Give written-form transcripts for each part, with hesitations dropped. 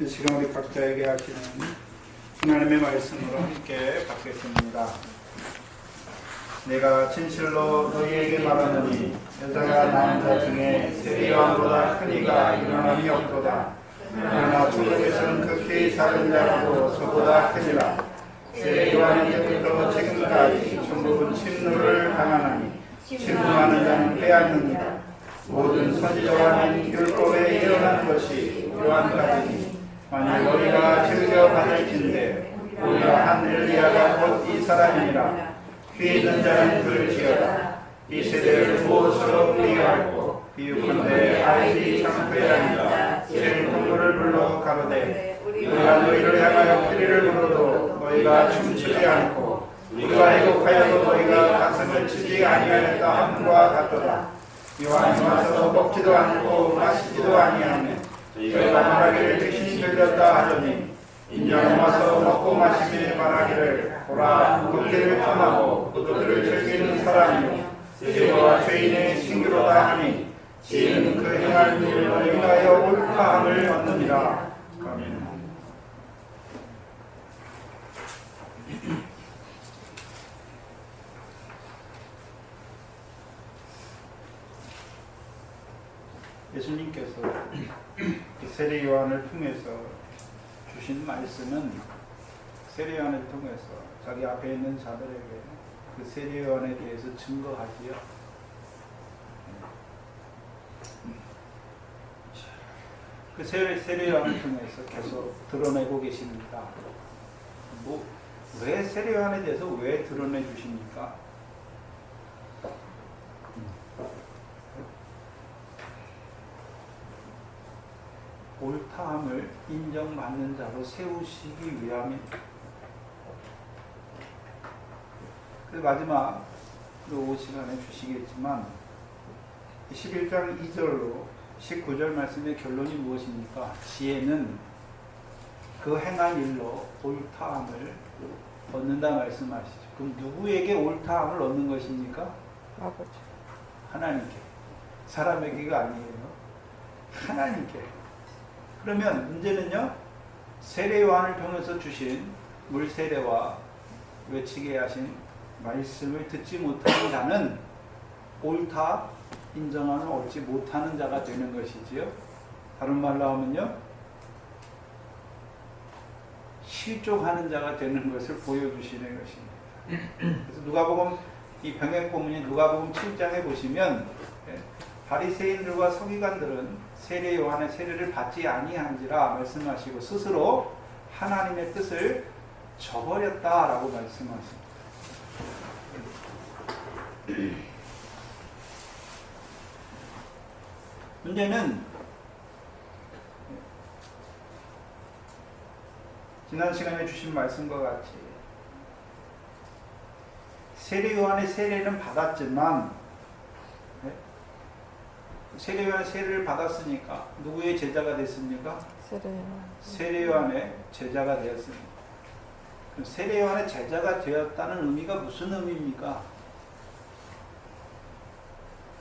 이 시간 우리 각자에게 하시는 하나님의 말씀으로 함께 받겠습니다. 내가 진실로 너희에게 말하노니 여자가 낳은 자 중에 세리요한보다 큰 이가 일어남이 없도다. 그러나 천국에서는 극히 작은 자라도 저보다 크니라. 세리요한이 때부터 지금까지 천국은 침노를 당하나니 침노하는 자는 빼앗느니라. 모든 선지자와는 율법에 일어나는 것이 이러한까지니 만일 너희가 즐겨 받을진대 우리가 한 엘리야가 곧 이 사람이니라. 귀 있는 자는 들을지어다. 이 세대를 무엇으로 비유할꼬 비유컨대 아이들이 창고에 앉아 제일 동물을 불러 가로되 우리가 너희를 향하여 피리를 불어도 너희가 춤추지 않고 우리가 애곡하여도 너희가 가슴을 치지 아니하였다 함과 같도다. 요한이 와서 먹지도 않고 마시지도 아니하며 저희가 말하기를 귀신이 들렸다 하더니 인자는 와서 먹고 마시며 말하기를 보라 그들을 탐하고 그들을 즐기는 사람이요 세리와 죄인의 친구로다 하니 지혜는 그 행할 일을 인하여 옳다함을 얻느니라. 아멘. 예수님께서 세례 요한을 통해서 주신 말씀은 세례 요한을 통해서 자기 앞에 있는 자들에게 그 세례 요한에 대해서 증거하지요. 그 세례 요한을 통해서 계속 드러내고 계십니다. 왜 세례 요한에 대해서 왜 드러내 주십니까? 옳다함을 인정받는 자로 세우시기 위함입니다. 그 마지막 그 시간에 주시겠지만 11장 2절로 19절 말씀의 결론이 무엇입니까? 지혜는 그 행한 일로 옳다함을 얻는다 말씀하시죠. 그럼 누구에게 옳다함을 얻는 것입니까? 아버지. 하나님께. 사람에게가 아니에요. 하나님께. 그러면 문제는요, 세례 요한을 통해서 주신 물 세례와 외치게 하신 말씀을 듣지 못하는 자는 옳다 인정함을 얻지 못하는 자가 되는 것이지요. 다른 말로 하면요, 실족하는 자가 되는 것을 보여주시는 것입니다. 그래서 누가복음 이 병행 본문인 누가복음 7장에 보시면 바리새인들과 서기관들은 세례 요한의 세례를 받지 아니한지라 말씀하시고 스스로 하나님의 뜻을 저버렸다라고 말씀하십니다. 문제는 지난 시간에 주신 말씀과 같이 세례 요한의 세례는 받았지만 세례 요한의 세례를 받았으니까 누구의 제자가 됐습니까? 세례 요한의 제자가 되었습니다. 그럼 세례 요한의 제자가 되었다는 의미가 무슨 의미입니까?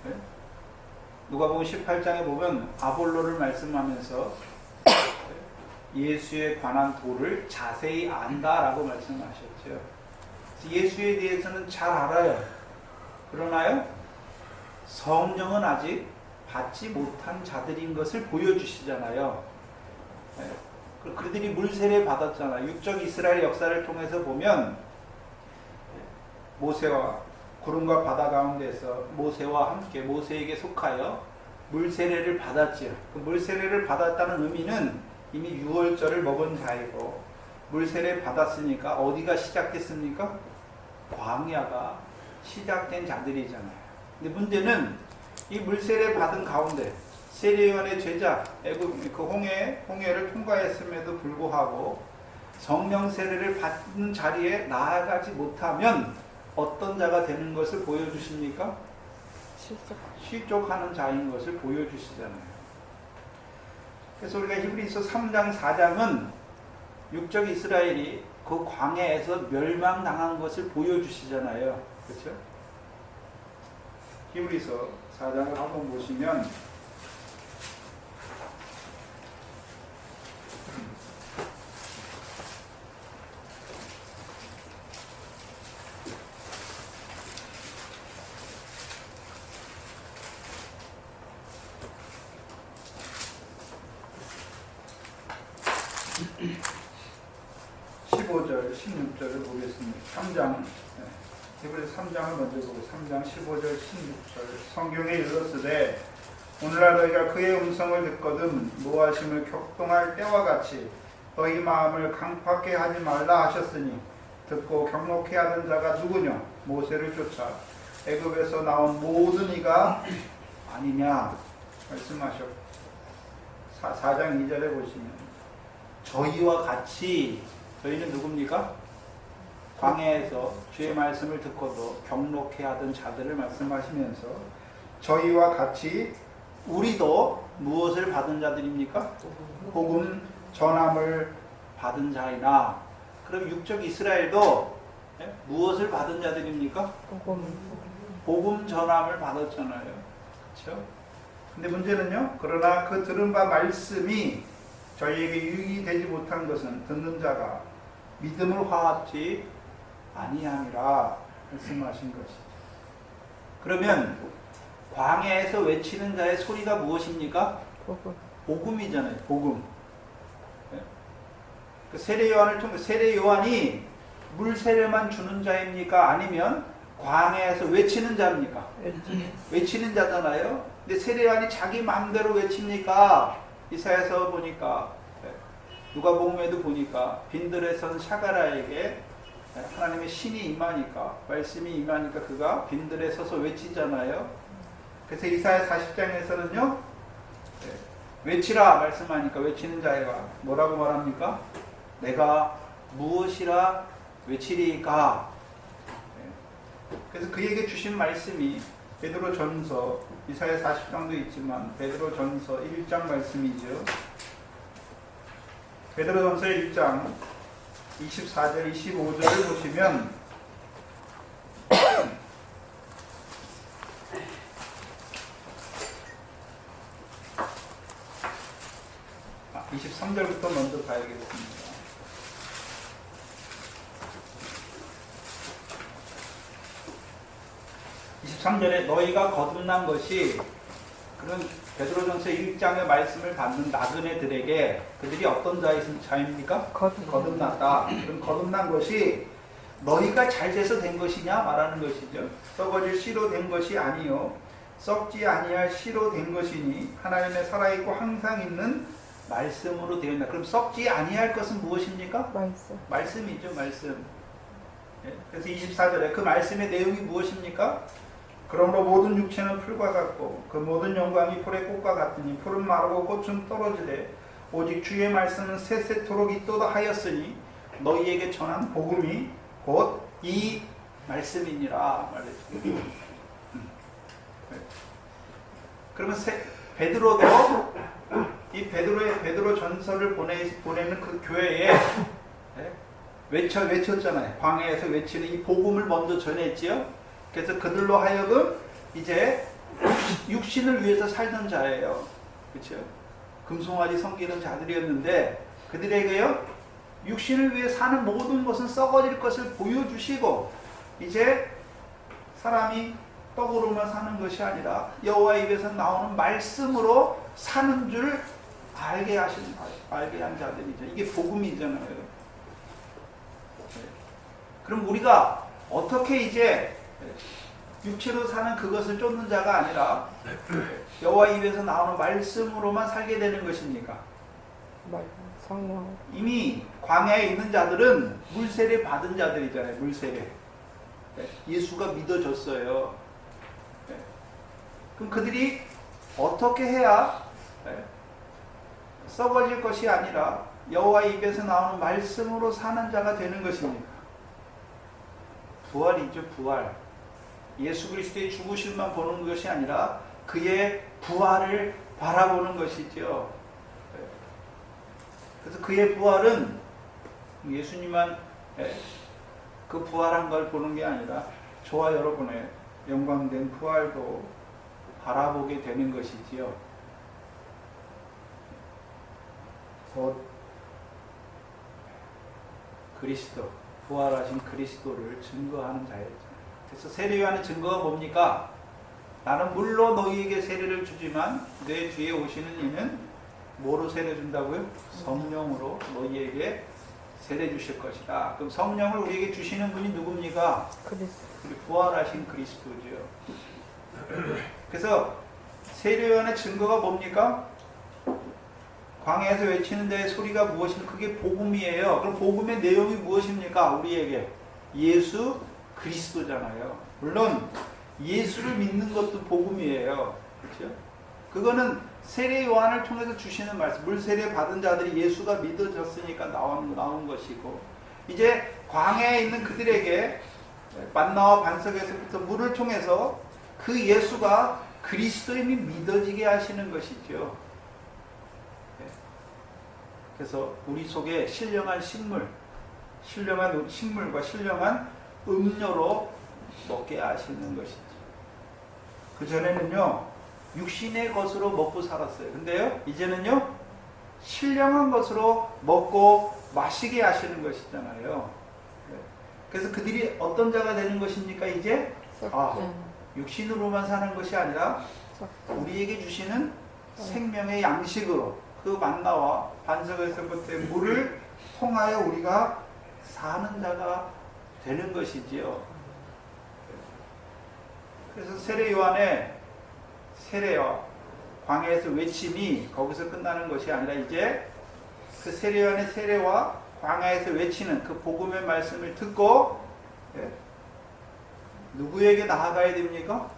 네? 누가복음 18장에 보면 아볼로를 말씀하면서 예수에 관한 도를 자세히 안다라고 말씀하셨죠. 예수에 대해서는 잘 알아요. 그러나요? 성령은 아직 받지 못한 자들인 것을 보여주시잖아요. 그들이 물세례 받았잖아요. 육적 이스라엘 역사를 통해서 보면 모세와 구름과 바다 가운데서 모세와 함께 모세에게 속하여 물세례를 받았지요. 그 물세례를 받았다는 의미는 이미 유월절을 먹은 자이고 물세례 받았으니까 어디가 시작됐습니까? 광야가 시작된 자들이잖아요. 근데 문제는 이 물세례 받은 가운데 세례 요한의 제자 애굽 그 홍해를 통과했음에도 불구하고 성령 세례를 받는 자리에 나아가지 못하면 어떤 자가 되는 것을 보여주십니까? 실족하는 자인 것을 보여주시잖아요. 그래서 우리가 히브리서 3장 4장은 육적 이스라엘이 그 광야에서 멸망당한 것을 보여주시잖아요. 그렇죠? 히브리서 4장을 한번 보시면 15절, 16절을 보겠습니다. 3장, 히브리서 3장을 먼저 보고 3장 15절, 16절 성경에 일렀으되 오늘날 너희가 그의 음성을 듣거든 무하심을 격동할 때와 같이 너희 마음을 강팍게 하지 말라 하셨으니 듣고 경록해 하던 자가 누구냐? 모세를 쫓아 애굽에서 나온 모든 이가 아니냐 말씀하셨고 4장 2절에 보시면 저희와 같이 저희는 누굽니까? 광야에서 주의 말씀을 듣고도 경록해 하던 자들을 말씀하시면서 저희와 같이 우리도 무엇을 받은 자들입니까? 복음 전함을 받은 자이나. 그럼 육적 이스라엘도 무엇을 받은 자들입니까? 복음 전함을 받았잖아요. 그렇죠? 근데 문제는요. 그러나 그 들은 바 말씀이 저희에게 유익이 되지 못한 것은 듣는 자가 믿음을 화합지 아니함이라 말씀하신 것이죠. 그러면 광야에서 외치는 자의 소리가 무엇입니까? 복음이잖아요. 복음. 그 세례 요한을 통해 세례 요한이 물 세례만 주는 자입니까? 아니면 광야에서 외치는 자입니까? 외치는 자잖아요. 근데 세례 요한이 자기 마음대로 외칩니까? 이사야서 보니까 누가복음에도 보니까 빈들에 선 샤가라에게 하나님의 신이 임하니까 말씀이 임하니까 그가 빈들에 서서 외치잖아요. 그래서 이사야 40장에서는요 외치라 말씀하니까 외치는 자가 뭐라고 말합니까? 내가 무엇이라 외치리까? 그래서 그에게 주신 말씀이 베드로전서 이사야 40장도 있지만 베드로전서 1장 말씀이죠. 베드로전서 1장 24절 25절을 보시면 23절부터 먼저 봐야겠습니다. 23절에 너희가 거듭난 것이 그런 베드로전서 1장의 말씀을 받는 나그네들에게 그들이 어떤 자입니까? 거듭났다. 그럼 거듭난 것이 너희가 잘 돼서 된 것이냐 말하는 것이죠. 썩어질 씨로 된 것이 아니요 썩지 아니할 씨로 된 것이니 하나님의 살아있고 항상 있는 말씀으로 되었다. 그럼 썩지 아니할 것은 무엇입니까? 말씀이죠. 말씀. 그래서 24절에 그 말씀의 내용이 무엇입니까? 그러므로 모든 육체는 풀과 같고 그 모든 영광이 풀의 꽃과 같으니 풀은 마르고 꽃은 떨어지되 오직 주의 말씀은 세세토록 있도다 하였으니 너희에게 전한 복음이 곧 이 말씀이니라 말했죠. 그러면 베드로도 이 베드로 전서를 보내는 그 교회에 외쳤잖아요. 광야에서 외치는 이 복음을 먼저 전했지요. 그래서 그들로 하여금 이제 육신을 위해서 살던 자예요. 그렇죠? 금송아지 섬기는 자들이었는데 그들에게요 육신을 위해 사는 모든 것은 썩어질 것을 보여주시고 이제 사람이 떡으로만 사는 것이 아니라 여호와 입에서 나오는 말씀으로 사는 줄 알게 한 자들이죠. 이게 복음이잖아요. 그럼 우리가 어떻게 이제 육체로 사는 그것을 쫓는 자가 아니라 여호와 입에서 나오는 말씀으로만 살게 되는 것입니까? 이미 광야에 있는 자들은 물세례 받은 자들이잖아요. 물세례. 예수가 믿어졌어요. 그럼 그들이 어떻게 해야 썩어질 것이 아니라 여호와 입에서 나오는 말씀으로 사는 자가 되는 것입니까? 부활이죠. 부활. 예수 그리스도의 죽으심만 보는 것이 아니라 그의 부활을 바라보는 것이죠. 그래서 그의 부활은 예수님만 그 부활한 걸 보는 게 아니라 저와 여러분의 영광된 부활도 바라보게 되는 것이지요. 곧 그리스도, 부활하신 그리스도를 증거하는 자였죠. 그래서 세례 요한의 증거가 뭡니까? 나는 물로 너희에게 세례를 주지만 내 뒤에 오시는 이는 뭐로 세례 준다고요? 성령으로 너희에게 세례 주실 것이다. 그럼 성령을 우리에게 주시는 분이 누굽니까? 우리 부활하신 그리스도죠. 그래서 세례요한의 증거가 뭡니까? 광야에서 외치는 자의 소리가 무엇입니까? 그게 복음이에요. 그럼 복음의 내용이 무엇입니까? 우리에게 예수 그리스도잖아요. 물론 예수를 믿는 것도 복음이에요. 그렇죠? 그거는 세례 요한을 통해서 주시는 말씀. 물 세례 받은 자들이 예수가 믿어졌으니까 나온 것이고, 이제 광야에 있는 그들에게 만나와 반석에서부터 물을 통해서 그 예수가 그리스도임이 믿어지게 하시는 것이죠. 그래서 우리 속에 신령한 식물과 신령한 음료로 먹게 하시는 것이죠. 그전에는요, 육신의 것으로 먹고 살았어요. 근데요, 이제는요, 신령한 것으로 먹고 마시게 하시는 것이잖아요. 그래서 그들이 어떤 자가 되는 것입니까? 이제 육신으로만 사는 것이 아니라 우리에게 주시는 생명의 양식으로 그 만나와 반석에서부터의 물을 통하여 우리가 사는 자가 되는 것이지요. 그래서 세례 요한의 세례와 광야에서 외침이 거기서 끝나는 것이 아니라 이제 그 세례 요한의 세례와 광야에서 외치는 그 복음의 말씀을 듣고 누구에게 나아가야 됩니까?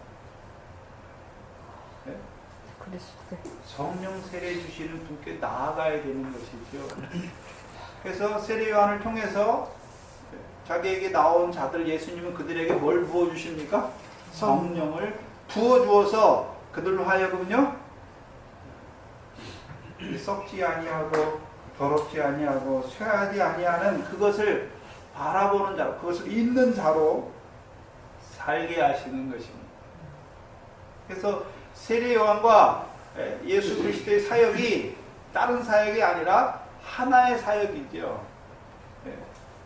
성령 세례 주시는 분께 나아가야 되는 것이죠. 그래서 세례 요한을 통해서 자기에게 나온 자들, 예수님은 그들에게 뭘 부어주십니까? 성령을 부어주어서 그들로 하여금요, 썩지 아니하고 더럽지 아니하고 쇠하지 아니하는 그것을 바라보는 자로, 그것을 있는 자로 살게 하시는 것입니다. 그래서 세례 요한과 예수 그리스도의 사역이 다른 사역이 아니라 하나의 사역이죠.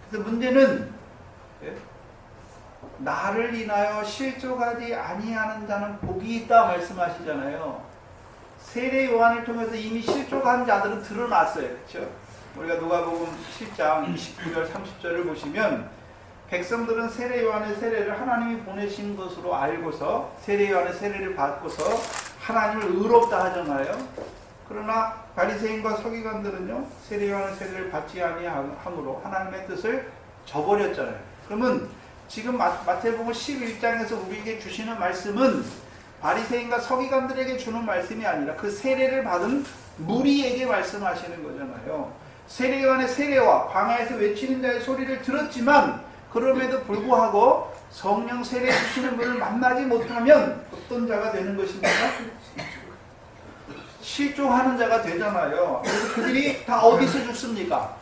그래서 문제는 나를 인하여 실족하지 아니하는 자는 복이 있다 말씀하시잖아요. 세례 요한을 통해서 이미 실족한 자들은 드러났어요. 그렇죠? 우리가 누가복음 7장 29절 30절을 보시면 백성들은 세례 요한의 세례를 하나님이 보내신 것으로 알고서 세례 요한의 세례를 받고서 하나님을 의롭다 하잖아요. 그러나 바리새인과 서기관들은요, 세례 요한의 세례를 받지 아니함으로 하나님의 뜻을 저버렸잖아요. 그러면 지금 마태복음 11장에서 우리에게 주시는 말씀은 바리새인과 서기관들에게 주는 말씀이 아니라 그 세례를 받은 무리에게 말씀하시는 거잖아요. 세례 요한의 세례와 광야에서 외치는 자의 소리를 들었지만 그럼에도 불구하고 성령 세례 주시는 분을 만나지 못하면 어떤 자가 되는 것입니까? 실종하는 자가 되잖아요. 그래서 그들이 다 어디서 죽습니까?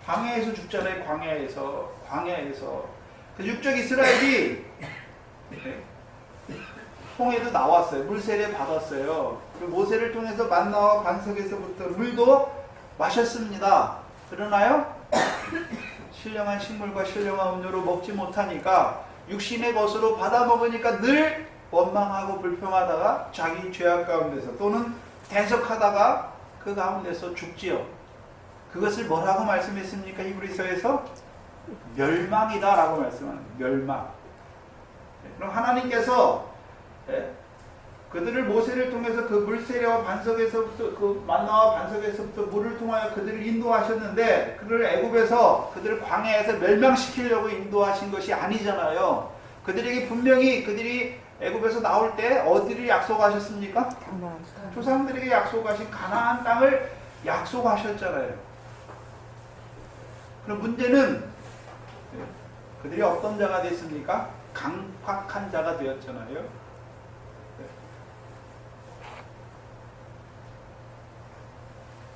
광야에서 죽잖아요. 광야에서. 그 육적 이스라엘이 홍해도 나왔어요. 물세례 받았어요. 모세를 통해서 만나와 반석에서부터 물도 마셨습니다. 그러나요? 신령한 식물과 신령한 음료로 먹지 못하니까 육신의 것으로 받아 먹으니까 늘 원망하고 불평하다가 자기 죄악 가운데서 또는 대적하다가 그 가운데서 죽지요. 그것을 뭐라고 말씀했습니까? 히브리서에서 멸망이다 라고 말씀하는 거예요. 멸망. 그럼 하나님께서 그들을 모세를 통해서 그 물세례와 반석에서부터 그 만나와 반석에서부터 물을 통하여 그들을 인도하셨는데 그들을 애굽에서 그들을 광야에서 멸망시키려고 인도하신 것이 아니잖아요. 그들에게 분명히 그들이 애굽에서 나올 때 어디를 약속하셨습니까? 조상들에게 약속하신 가나안 땅을 약속하셨잖아요. 그럼 문제는 그들이 어떤 자가 됐습니까? 강팍한 자가 되었잖아요.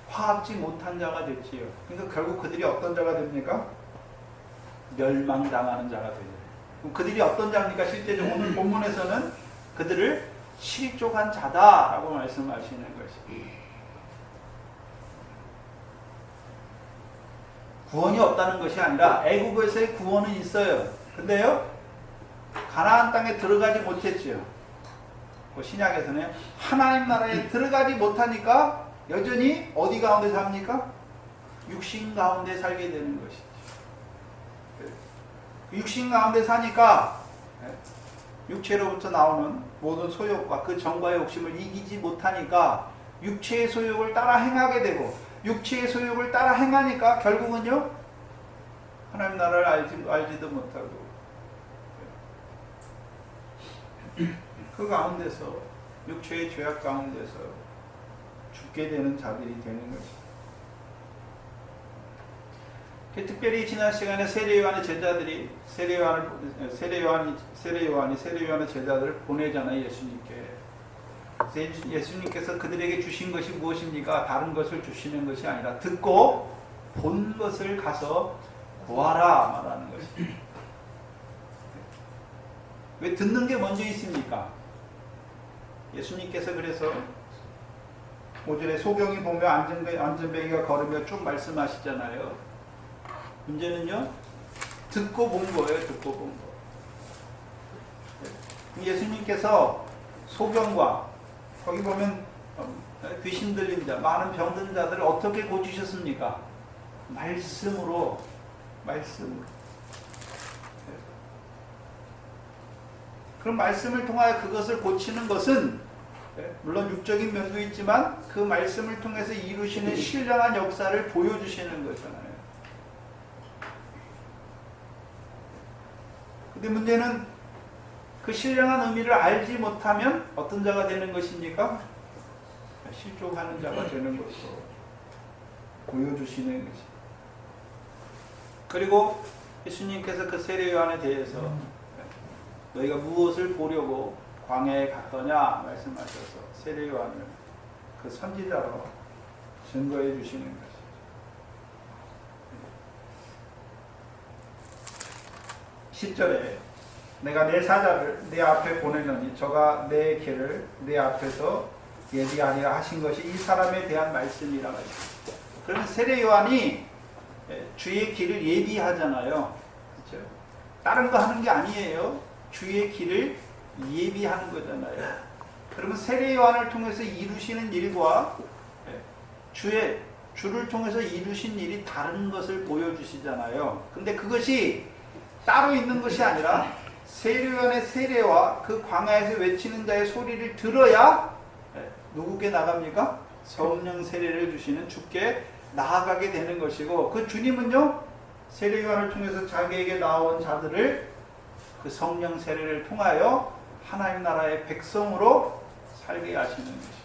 화합지 못한 자가 됐지요. 그러니까 결국 그들이 어떤 자가 됩니까? 멸망당하는 자가 되죠. 그럼 그들이 어떤 자입니까? 실제적으로 오늘 본문에서는 그들을 실족한 자다라고 말씀하시는 것입니다. 구원이 없다는 것이 아니라 애굽에서의 구원은 있어요. 근데요, 가나안 땅에 들어가지 못했지요. 그 신약에서는 하나님 나라에 들어가지 못하니까 여전히 어디 가운데 삽니까? 육신 가운데 살게 되는 것이죠. 육신 가운데 사니까 육체로부터 나오는 모든 소욕과 그 정과의 욕심을 이기지 못하니까 육체의 소욕을 따라 행하게 되고, 육체의 소욕을 따라 행하니까 결국은요 하나님 나라를 알지도 못하고 그 가운데서 육체의 죄악 가운데서 죽게 되는 자들이 되는 것입니다. 특별히 지난 시간에 세례요한의 제자들이 세례요한의 제자들을 보내잖아요, 예수님께. 예수님께서 그들에게 주신 것이 무엇입니까? 다른 것을 주시는 것이 아니라 듣고 본 것을 가서 보아라 말하는 것입니다. 왜 듣는 게 먼저 있습니까? 예수님께서 그래서 5절에 소경이 보며 안전뱅이가 걸으며 쭉 말씀하시잖아요. 문제는요, 듣고 본 거예요, 듣고 본 거. 예수님께서 소경과, 거기 보면 귀신 들린 자, 많은 병든 자들을 어떻게 고치셨습니까? 말씀으로. 그럼 말씀을 통하여 그것을 고치는 것은 물론 육적인 면도 있지만 그 말씀을 통해서 이루시는 신령한 역사를 보여주시는 거잖아요. 근데 문제는 그 신령한 의미를 알지 못하면 어떤 자가 되는 것입니까? 실족하는 자가 되는 것으로 보여주시는 것입니다. 그리고 예수님께서 그 세례요한에 대해서 너희가 무엇을 보려고 광야에 갔더냐 말씀하셔서 세례요한을 그 선지자로 증거해 주시는 것이죠. 10절에 내가 내 사자를 내 앞에 보내노니 저가 내 길을 내 앞에서 예비하리라 하신 것이 이 사람에 대한 말씀이라 하십니다. 그러면 세례요한이 주의 길을 예비하잖아요. 그렇죠? 다른 거 하는 게 아니에요. 주의 길을 예비하는 거잖아요. 그러면 세례요한을 통해서 이루시는 일과 주를 통해서 이루신 일이 다른 것을 보여주시잖아요. 근데 그것이 따로 있는 것이 아니라 세례요한의 세례와 그 광야에서 외치는 자의 소리를 들어야 누구께 나갑니까? 성령 세례를 주시는 주께 나아가게 되는 것이고, 그 주님은요 세례요한을 통해서 자기에게 나온 자들을 그 성령 세례를 통하여 하나님 나라의 백성으로 살게 하시는 것이죠.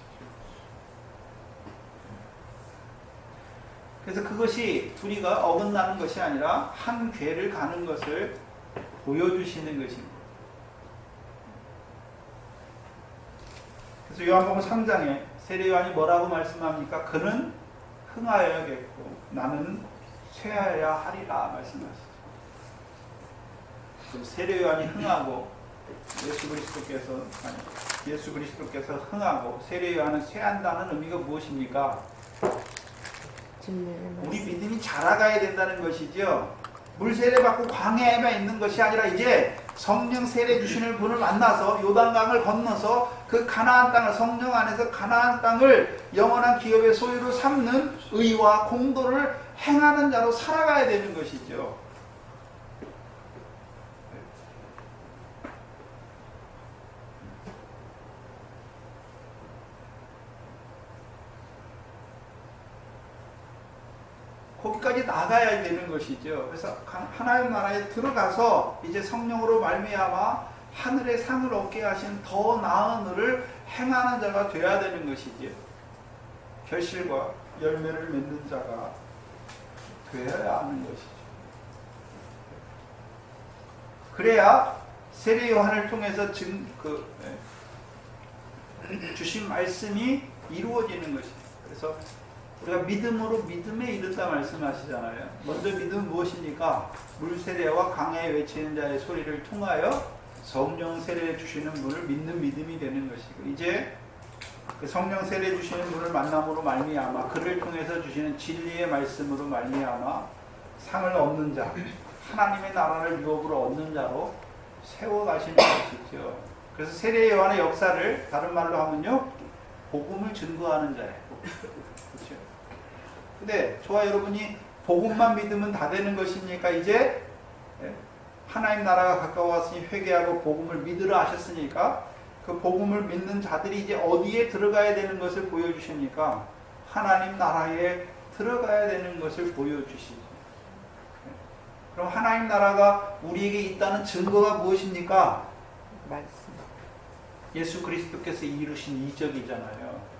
그래서 그것이 둘이가 어긋나는 것이 아니라 한 궤를 가는 것을 보여주시는 것입니다. 그래서 요한복음 3장에 세례요한이 뭐라고 말씀합니까? 그는 흥하여야겠고 나는 쇠하여야 하리라 말씀하시죠. 그럼 세례요한이 흥하고 예수 그리스도께서 흥하고 세례요한은 쇠한다는 의미가 무엇입니까? 우리 믿음이 자라가야 된다는 것이죠. 물 세례 받고 광야에만 있는 것이 아니라 이제 성령 세례 주시는 분을 만나서 요단강을 건너서 그 가나안 땅을, 성령 안에서 가나안 땅을 영원한 기업의 소유로 삼는 의와 공도를 행하는 자로 살아가야 되는 것이죠. 거기까지 나가야 되는 것이죠. 그래서 하나님 나라에 들어가서 이제 성령으로 말미암아 하늘의 상을 얻게 하신 더 나은 일을 행하는 자가 되어야 되는 것이죠. 결실과 열매를 맺는 자가 되어야 하는 것이죠. 그래야 세례 요한을 통해서 주신 말씀이 이루어지는 것입니다. 그래서 우리가 믿음으로 믿음에 이른다 말씀하시잖아요. 먼저 믿음은 무엇입니까? 물 세례와 강야에 외치는 자의 소리를 통하여 성령 세례 주시는 분을 믿는 믿음이 되는 것이고, 이제 그 성령 세례 주시는 분을 만남으로 말미암아 그를 통해서 주시는 진리의 말씀으로 말미암아 상을 얻는 자, 하나님의 나라를 유업으로 얻는 자로 세워가시는 것이죠. 그래서 세례 요한의 역사를 다른 말로 하면요, 복음을 증거하는 자예요. 근데 저와 여러분이 복음만 믿으면 다 되는 것입니까? 이제 하나님 나라가 가까웠으니 회개하고 복음을 믿으라 하셨으니까 그 복음을 믿는 자들이 이제 어디에 들어가야 되는 것을 보여주십니까? 하나님 나라에 들어가야 되는 것을 보여주시죠. 그럼 하나님 나라가 우리에게 있다는 증거가 무엇입니까? 말씀. 예수 그리스도께서 이루신 이적이잖아요.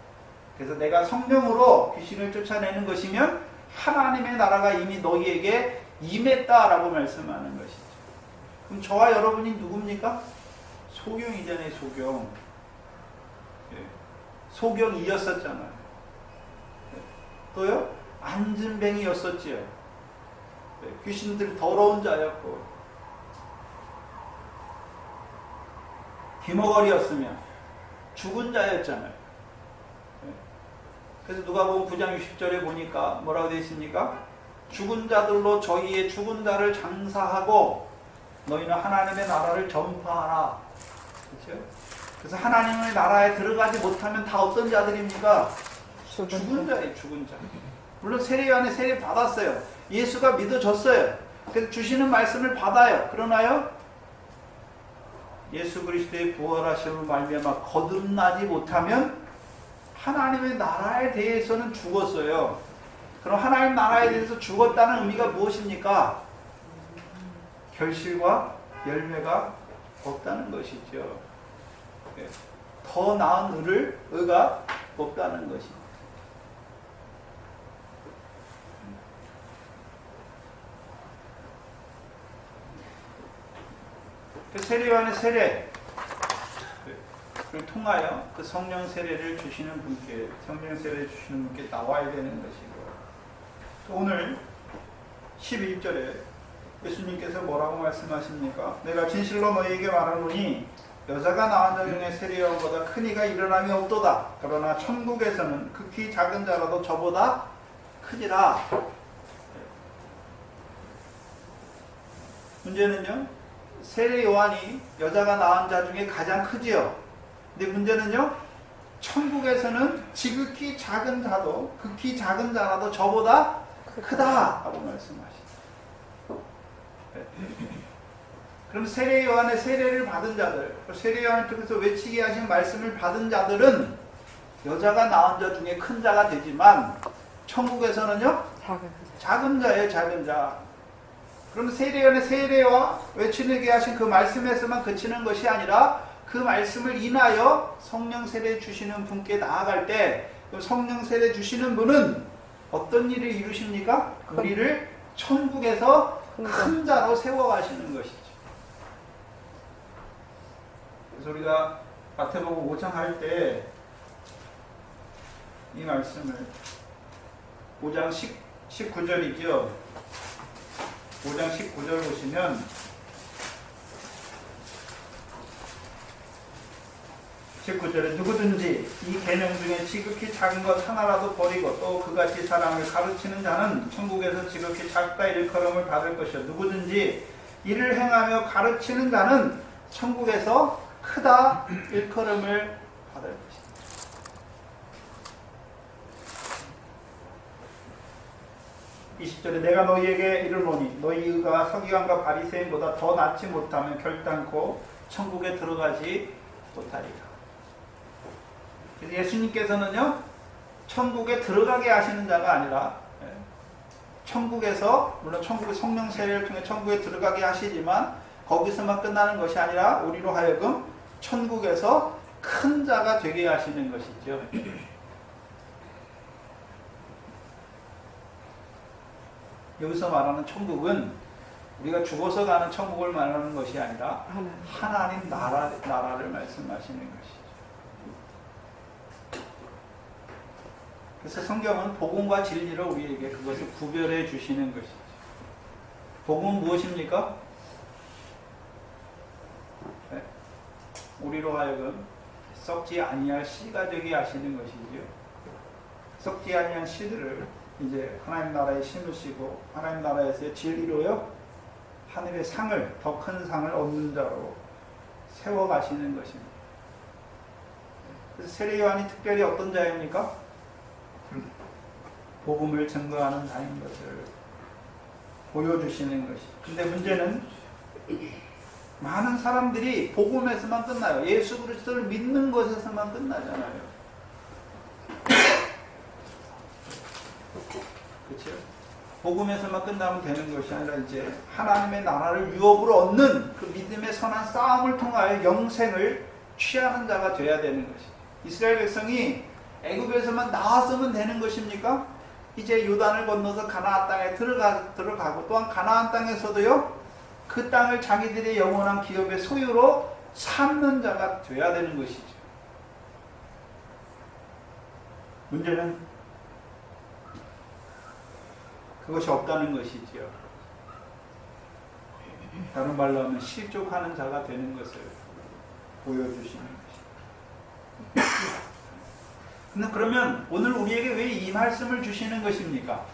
그래서 내가 성령으로 귀신을 쫓아내는 것이면 하나님의 나라가 이미 너희에게 임했다라고 말씀하는 것이죠. 그럼 저와 여러분이 누굽니까? 소경이잖아요, 소경. 소경이었었잖아요. 또요? 안진뱅이였었지요. 귀신들 더러운 자였고, 기머거리였으면 죽은 자였잖아요. 그래서 누가복음 9장 60절에 보니까 뭐라고 되어 있습니까? 죽은 자들로 저희의 죽은 자를 장사하고 너희는 하나님의 나라를 전파하라. 그렇죠? 그래서 하나님의 나라에 들어가지 못하면 다 어떤 자들입니까? 죽은 자예요, 죽은 자. 물론 세례요한의 세례 받았어요. 예수가 믿어졌어요. 그래서 주시는 말씀을 받아요. 그러나요? 예수 그리스도의 부활하심을 말미암아 거듭나지 못하면 하나님의 나라에 대해서는 죽었어요. 그럼 하나님 나라에 대해서 죽었다는 의미가 무엇입니까? 결실과 열매가 없다는 것이죠. 더 나은 의가 없다는 것입니다. 그 세례요한의 세례를 통하여 그 성령 세례를 주시는 분께, 성령 세례를 주시는 분께 나와야 되는 것이고, 또 오늘 11절에 예수님께서 뭐라고 말씀하십니까? 내가 진실로 너희에게 말하노니 여자가 낳은 자 중에 세례요한보다 큰 이가 일어남이 없도다. 그러나 천국에서는 극히 작은 자라도 저보다 크니라. 문제는요, 세례 요한이 여자가 낳은 자 중에 가장 크지요. 근데 문제는요, 천국에서는 지극히 작은 자도, 극히 작은 자라도 저보다 크다라고 말씀하시죠. 그럼 세례 요한의 세례를 받은 자들, 세례 요한을 통해서 외치게 하신 말씀을 받은 자들은 여자가 낳은 자 중에 큰 자가 되지만 천국에서는요, 작은 자예요, 작은 자. 그럼 세례요한의 세례와 외치게 하신 그 말씀에서만 그치는 것이 아니라 그 말씀을 인하여 성령 세례 주시는 분께 나아갈 때 성령 세례 주시는 분은 어떤 일을 이루십니까? 우리를 천국에서 큰 자로 세워가시는 것이죠. 그래서 우리가 마태복음 5장 할 때 이 말씀을 5장 19절이죠. 5장 19절 보시면 19절에 누구든지 이 계명 중에 지극히 작은 것 하나라도 버리고 또 그같이 사람을 가르치는 자는 천국에서 지극히 작다 일컬음을 받을 것이요 누구든지 이를 행하며 가르치는 자는 천국에서 크다 일컬음을 받을 것이다. 이 20절에 내가 너희에게 이르노니 너희 의가 서기관과 바리새인보다 더 낫지 못하면 결단코 천국에 들어가지 못하리라. 그래서 예수님께서는요, 천국에 들어가게 하시는 자가 아니라 천국에서, 물론 천국의 성령 세례를 통해 천국에 들어가게 하시지만 거기서만 끝나는 것이 아니라 우리로 하여금 천국에서 큰 자가 되게 하시는 것이죠. 여기서 말하는 천국은 우리가 죽어서 가는 천국을 말하는 것이 아니라 하나님 나라를 말씀하시는 것이죠. 그래서 성경은 복음과 진리를 우리에게 그것을 구별해 주시는 것이죠. 복음은 무엇입니까? 네. 우리로 하여금 썩지 아니할 씨가 되게 하시는 것이지요. 썩지 아니한 씨들을 이제 하나님 나라에 심으시고 하나님 나라에서의 진리로요 하늘의 상을, 더 큰 상을 얻는 자로 세워가시는 것입니다. 그래서 세례 요한이 특별히 어떤 자입니까? 복음을 증거하는 자인 것을 보여주시는 것이. 근데 문제는 많은 사람들이 복음에서만 끝나요. 예수 그리스도를 믿는 것에서만 끝나잖아요. 그렇죠? 복음에서만 끝나면 되는 것이 아니라 이제 하나님의 나라를 유업으로 얻는 그 믿음의 선한 싸움을 통하여 영생을 취하는 자가 되어야 되는 것이죠. 이스라엘 백성이 애굽에서만 나왔으면 되는 것입니까? 이제 요단을 건너서 가나안 땅에 들어가고 또한 가나안 땅에서도요, 그 땅을 자기들의 영원한 기업의 소유로 삼는 자가 되어야 되는 것이죠. 문제는 그것이 없다는 것이지요. 다른 말로 하면 실족하는 자가 되는 것을 보여주시는 것입니다. 그러면 오늘 우리에게 왜 이 말씀을 주시는 것입니까?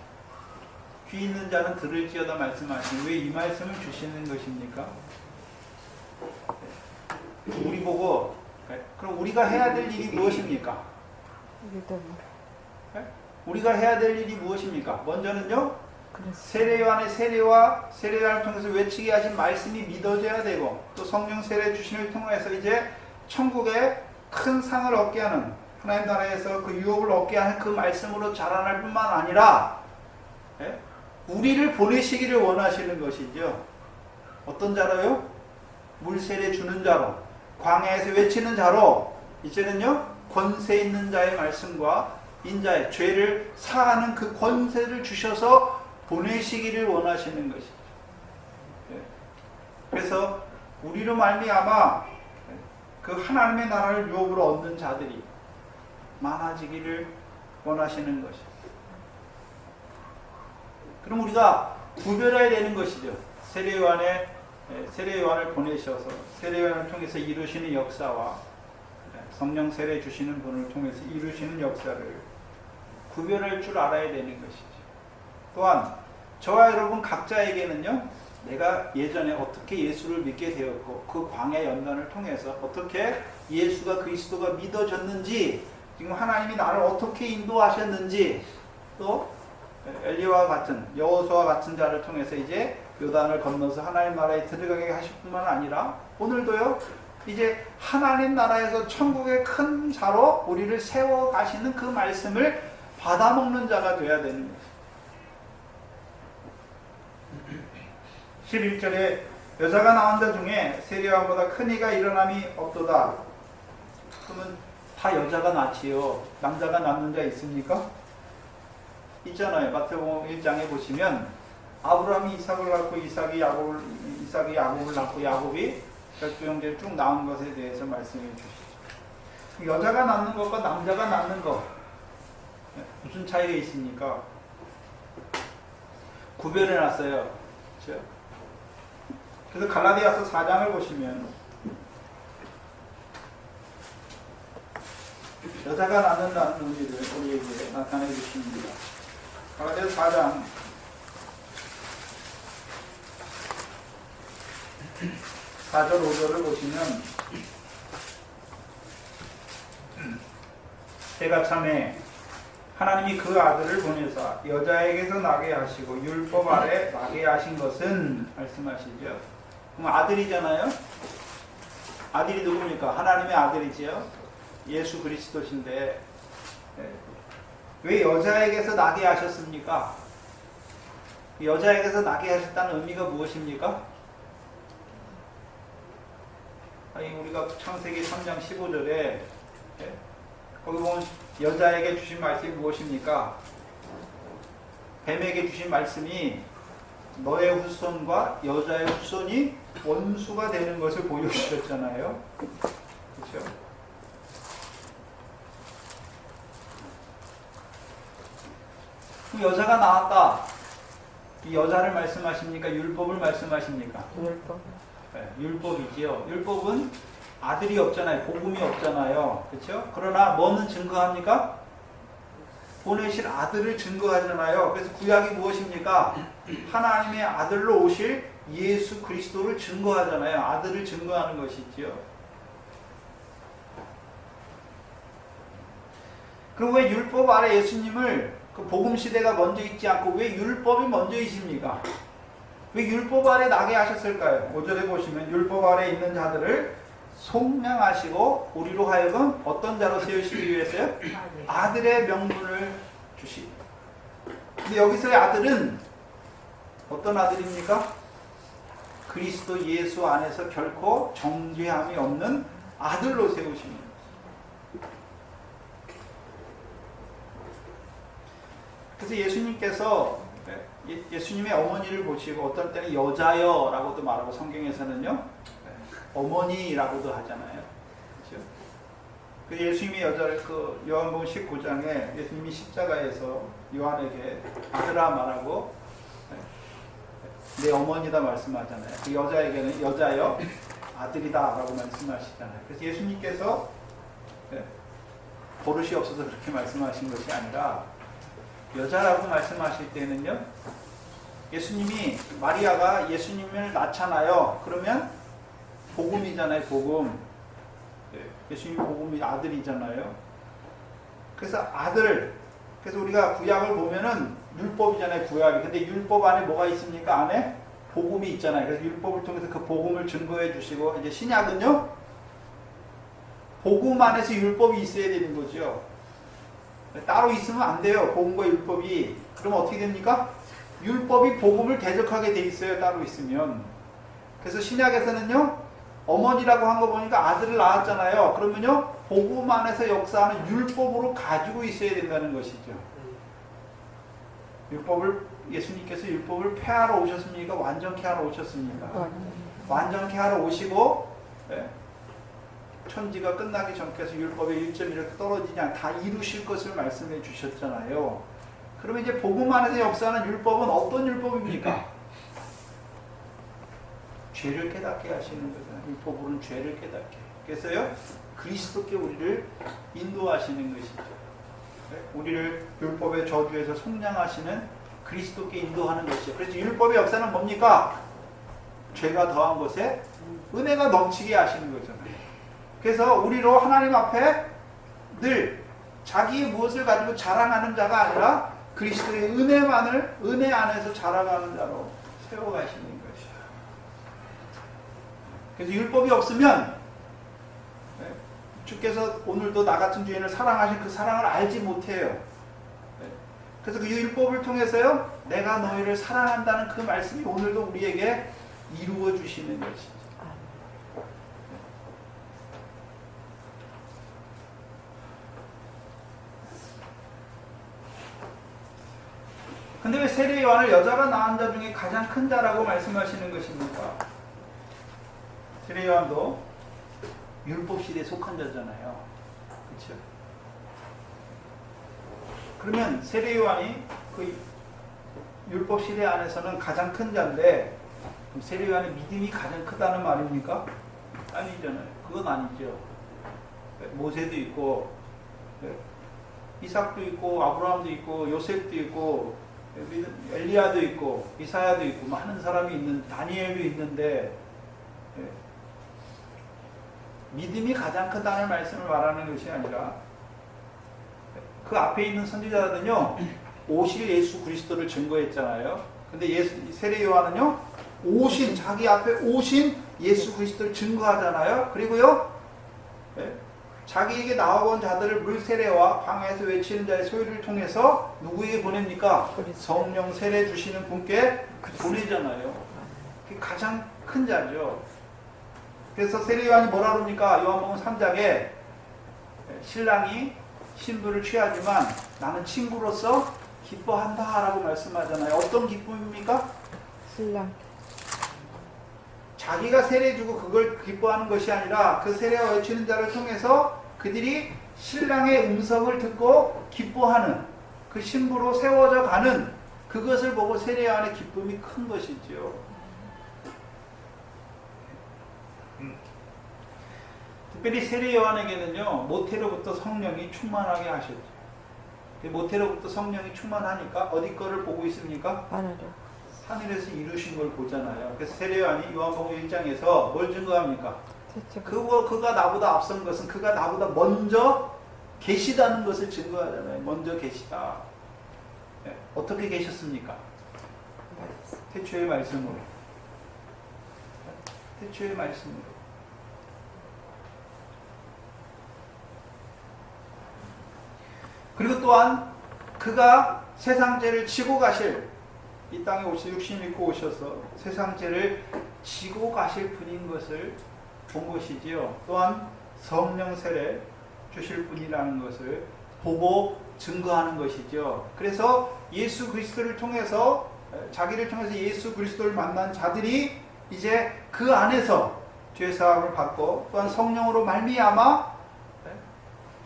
귀 있는 자는 들을지어다 말씀하시니 왜 이 말씀을 주시는 것입니까? 우리 보고 그럼 우리가 해야 될 일이 무엇입니까? 우리가 해야 될 일이 무엇입니까? 먼저는요, 세례요한의 세례요한을 통해서 외치게 하신 말씀이 믿어져야 되고, 또 성령 세례 주신을 통해서 이제 천국의 큰 상을 얻게 하는, 하나님 나라에서 그 유업을 얻게 하는 그 말씀으로 자라날 뿐만 아니라 우리를 보내시기를 원하시는 것이죠. 어떤 자로요? 물세례 주는 자로, 광야에서 외치는 자로, 이제는요, 권세 있는 자의 말씀과 인자의 죄를 사하는 그 권세를 주셔서 보내시기를 원하시는 것이죠. 그래서 우리로 말미암아 그 하나님의 나라를 유업으로 얻는 자들이 많아지기를 원하시는 것이죠. 그럼 우리가 구별해야 되는 것이죠. 세례요한을 보내셔서 세례요한을 통해서 이루시는 역사와 성령 세례 주시는 분을 통해서 이루시는 역사를 구별할 줄 알아야 되는 것이죠. 또한 저와 여러분 각자에게는요, 내가 예전에 어떻게 예수를 믿게 되었고 그 광야 연단을 통해서 어떻게 예수가 그리스도가 믿어졌는지, 지금 하나님이 나를 어떻게 인도하셨는지, 또 엘리야와 같은 여호수아와 같은 자를 통해서 이제 요단을 건너서 하나님 나라에 들어가게 하실 뿐만 아니라 오늘도요, 이제 하나님 나라에서 천국의 큰 자로 우리를 세워 가시는 그 말씀을 받아먹는 자가 되어야 되는 것입니다. 11절에 여자가 나온 자 중에 세례요한보다 큰 이가 일어남이 없도다. 그러면 다 여자가 낳지요. 남자가 낳는 자 있습니까? 있잖아요. 마태복음 1장에 보시면 아브라함이 이삭을 낳고 이삭이 야곱을 낳고 야곱이 별두 형제를 쭉 낳은 것에 대해서 말씀해 주시죠. 여자가 낳는 것과 남자가 낳는 것 무슨 차이가 있습니까? 구별해 놨어요. 그렇죠? 그래서 갈라디아서 4장을 보시면 여자가 낳는다는 의미를 우리에게 나타내 주십니다. 갈라디아서 4장 4절 5절을 보시면 때가 참에 하나님이 그 아들을 보내사 여자에게서 나게 하시고 율법 아래 나게 하신 것은 말씀하시죠. 그럼 아들이잖아요. 아들이 누굽니까? 하나님의 아들이지요. 예수 그리스도신데 왜 여자에게서 나게 하셨습니까? 여자에게서 나게 하셨다는 의미가 무엇입니까? 아니, 우리가 창세기 3장 15절에 거기 보면 여자에게 주신 말씀이 무엇입니까? 뱀에게 주신 말씀이 너의 후손과 여자의 후손이 원수가 되는 것을 보여주셨잖아요. 그렇죠? 그럼 여자가 나왔다. 이 여자를 말씀하십니까? 율법을 말씀하십니까? 율법. 네, 율법이지요. 율법은 아들이 없잖아요. 복음이 없잖아요. 그렇죠? 그러나 뭐는 증거합니까? 보내실 아들을 증거하잖아요. 그래서 구약이 무엇입니까? 하나님의 아들로 오실 예수 그리스도를 증거하잖아요. 아들을 증거하는 것이지요. 그럼 왜 율법 아래 예수님을 그 복음 시대가 먼저 있지 않고 왜 율법이 먼저 있습니까? 왜 율법 아래 나게 하셨을까요? 5절에 보시면 율법 아래 있는 자들을 속량하시고 우리로 하여금 어떤 자로 세우시기 위해서요? 아들의 명분을 주시고. 근데 여기서의 아들은 어떤 아들입니까? 그리스도 예수 안에서 결코 정죄함이 없는 아들로 세우십니다. 그래서 예수님께서 예수님의 어머니를 보시고 어떤 때는 여자여 라고도 말하고 성경에서는요 어머니라고도 하잖아요. 그렇죠? 그 예수님이 여자를 그 요한복음 19장에 예수님이 십자가에서 요한에게 아들아 말하고 내 어머니다 말씀하잖아요. 그 여자에게는 여자여 아들이다 라고 말씀하시잖아요. 그래서 예수님께서 버릇이 없어서 그렇게 말씀하신 것이 아니라 여자라고 말씀하실 때는요 예수님이 마리아가 예수님을 낳잖아요. 그러면 복음이잖아요. 복음. 예수님이 복음이 아들이잖아요. 그래서 아들. 그래서 우리가 구약을 보면은 율법이잖아요. 구약이. 근데 율법 안에 뭐가 있습니까? 안에 복음이 있잖아요. 그래서 율법을 통해서 그 복음을 증거해 주시고 이제 신약은요 복음 안에서 율법이 있어야 되는 거죠. 따로 있으면 안 돼요. 복음과 율법이. 그럼 어떻게 됩니까? 율법이 복음을 대적하게 돼 있어요. 따로 있으면. 그래서 신약에서는요 어머니라고 한 거 보니까 아들을 낳았잖아요. 그러면요 복음 안에서 역사하는 율법으로 가지고 있어야 된다는 것이죠. 율법을 예수님께서 율법을 폐하러 오셨습니까? 완전케 하러 오셨습니까? 완전케 하러 오시고 천지가 끝나기 전께서 율법의 1점 이렇게 떨어지지 않고 다 이루실 것을 말씀해 주셨잖아요. 그러면 이제 복음 안에서 역사하는 율법은 어떤 율법입니까? 죄를 깨닫게 하시는 거잖아요. 율법으로는 죄를 깨닫게. 그래서요 그리스도께 우리를 인도하시는 것이죠. 우리를 율법의 저주에서 속량하시는 그리스도께 인도하는 것이죠. 그래서 율법의 역사는 뭡니까? 죄가 더한 것에 은혜가 넘치게 하시는 거잖아요. 그래서 우리로 하나님 앞에 늘 자기의 무엇을 가지고 자랑하는 자가 아니라 그리스도의 은혜만을 은혜 안에서 자랑하는 자로 세워가시는 것이죠. 그래서 율법이 없으면 주께서 오늘도 나 같은 주인을 사랑하신 그 사랑을 알지 못해요. 그래서 그 율법을 통해서요 내가 너희를 사랑한다는 그 말씀이 오늘도 우리에게 이루어 주시는 것이죠. 근데 왜 세례 요한을 여자가 낳은 자 중에 가장 큰 자라고 말씀하시는 것입니까? 세례 요한도 율법 시대에 속한 자잖아요. 그렇죠? 그러면 세례 요한이 그 율법 시대 안에서는 가장 큰 자인데 그럼 세례 요한의 믿음이 가장 크다는 말입니까? 아니잖아요. 그건 아니죠. 모세도 있고 이삭도 있고 아브라함도 있고 요셉도 있고 엘리야도 있고 이사야도 있고 많은 사람이 있는 다니엘도 있는데 믿음이 가장 크다는 말씀을 말하는 것이 아니라 그 앞에 있는 선지자들은요 오실 예수 그리스도를 증거했잖아요. 근데 세례 요한은요 오신 자기 앞에 오신 예수 그리스도를 증거하잖아요. 그리고요 자기에게 나와온 자들을 물세례와 광야에서 외치는 자의 소리를 통해서 누구에게 보냅니까? 성령 세례 주시는 분께 보내잖아요. 그게 가장 큰 자죠. 그래서 세례 요한이 뭐라 그럽니까? 요한복음 3장에 신랑이 신부를 취하지만 나는 친구로서 기뻐한다 라고 말씀하잖아요. 어떤 기쁨입니까? 신랑. 자기가 세례 주고 그걸 기뻐하는 것이 아니라 그 세례와 외치는 자를 통해서 그들이 신랑의 음성을 듣고 기뻐하는 그 신부로 세워져 가는 그것을 보고 세례 요한의 기쁨이 큰 것이죠. 특별히 세례 요한에게는요 모태로부터 성령이 충만하게 하셨죠. 모태로부터 성령이 충만하니까 어디 거를 보고 있습니까? 하늘에서 이루신 걸 보잖아요. 그래서 세례 요한이 요한복음 1장에서 뭘 증거합니까? 그가 나보다 앞선 것은 그가 나보다 먼저 계시다는 것을 증거하잖아요. 먼저 계시다. 어떻게 계셨습니까? 태초의 말씀으로. 태초의 말씀으로. 그리고 또한 그가 세상 죄를 지고 가실, 이 땅에 육신 입고 오셔서 세상 죄를 지고 가실 분인 것을 본 것이지요. 또한 성령 세례 주실 분이라는 것을 보고 증거하는 것이죠. 그래서 예수 그리스도를 통해서, 자기를 통해서 예수 그리스도를 만난 자들이 이제 그 안에서 죄사함을 받고 또한 성령으로 말미암아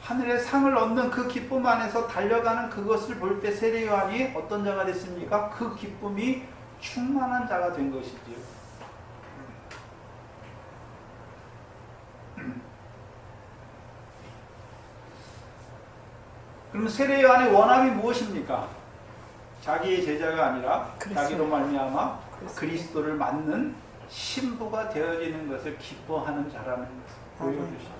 하늘의 상을 얻는 그 기쁨 안에서 달려가는 그것을 볼 때 세례 요한이 어떤 자가 됐습니까? 그 기쁨이 충만한 자가 된 것이지요. 그러면 세례 요한의 원함이 무엇입니까? 자기의 제자가 아니라 자기로 말미암아 그리스도를 맞는 신부가 되어지는 것을 기뻐하는 자라는 것을 보여주셨습니다.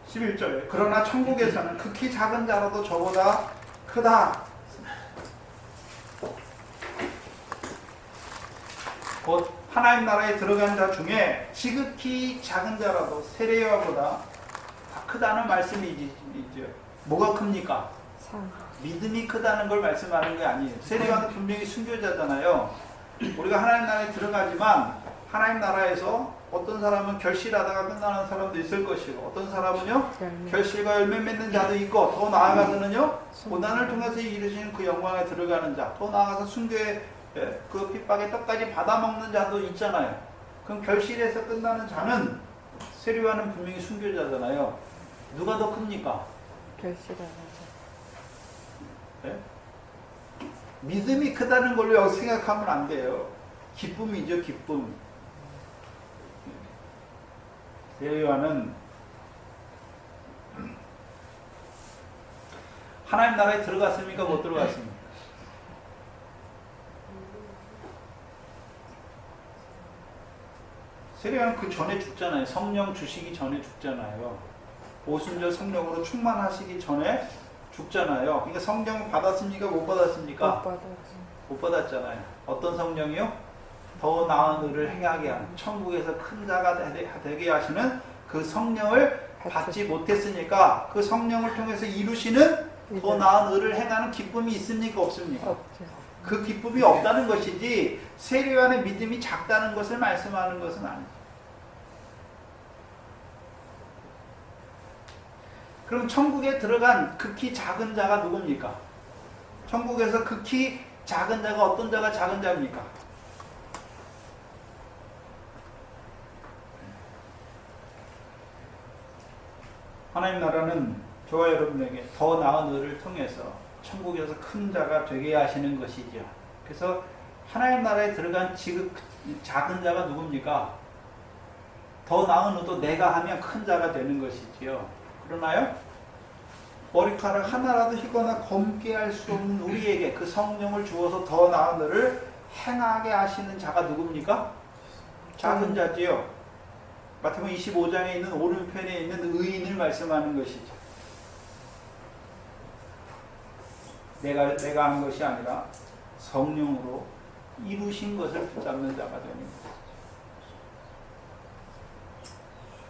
11절에 그러나 천국에서는 극히 작은 자라도 저보다 크다. 곧 하나님 나라에 들어간 자 중에 지극히 작은 자라도 세례 요한보다 크다는 말씀이죠. 뭐가 큽니까? 믿음이 크다는 걸 말씀하는 게 아니에요. 세례 요한은 분명히 순교자잖아요. 우리가 하나님 나라에 들어가지만 하나님 나라에서 어떤 사람은 결실하다가 끝나는 사람도 있을 것이고 어떤 사람은요 결실과 열매 맺는 자도 있고 더 나아가서는요 고난을 통해서 이루시는 그 영광에 들어가는 자, 더 나아가서 순교의 그 핍박의 떡까지 받아먹는 자도 있잖아요. 그럼 결실에서 끝나는 자는 세례 요한은 분명히 순교자잖아요. 누가 더 큽니까? 결실하는 네? 믿음이 크다는 걸로 생각하면 안 돼요. 기쁨이죠, 기쁨. 세례 요한은 하나님 나라에 들어갔습니까? 못 들어갔습니까? 세례 요한은 그 전에 죽잖아요. 성령 주시기 전에 죽잖아요. 오순절 성령으로 충만하시기 전에 죽잖아요. 그러니까 성령을 받았습니까? 못 받았습니까? 못 받았잖아요. 어떤 성령이요? 더 나은 일을 행하게 하는, 천국에서 큰 자가 되게 하시는 그 성령을 받지 못했으니까 그 성령을 통해서 이루시는 더 나은 일을 행하는 기쁨이 있습니까? 없습니까? 없죠. 그 기쁨이 없다는 것이지 세례 요한의 믿음이 작다는 것을 말씀하는 것은 아니죠. 그럼 천국에 들어간 극히 작은 자가 누굽니까? 천국에서 극히 작은 자가 어떤 자가 작은 자입니까? 하나님 나라는 저와 여러분에게 더 나은 일을 통해서 천국에서 큰 자가 되게 하시는 것이죠. 그래서 하나님 나라에 들어간 작은 자가 누굽니까? 더 나은 일도 내가 하면 큰 자가 되는 것이지요. 그러나요? 머리카락 하나라도 희거나 검게 할 수 없는 우리에게 그 성령을 주어서 더 나은 일을 행하게 하시는 자가 누굽니까? 작은 자지요. 마태복음 25장에 있는 오른편에 있는 의인을 말씀하는 것이죠. 내가 한 것이 아니라 성령으로 이루신 것을 붙잡는 자가 되는 것이죠.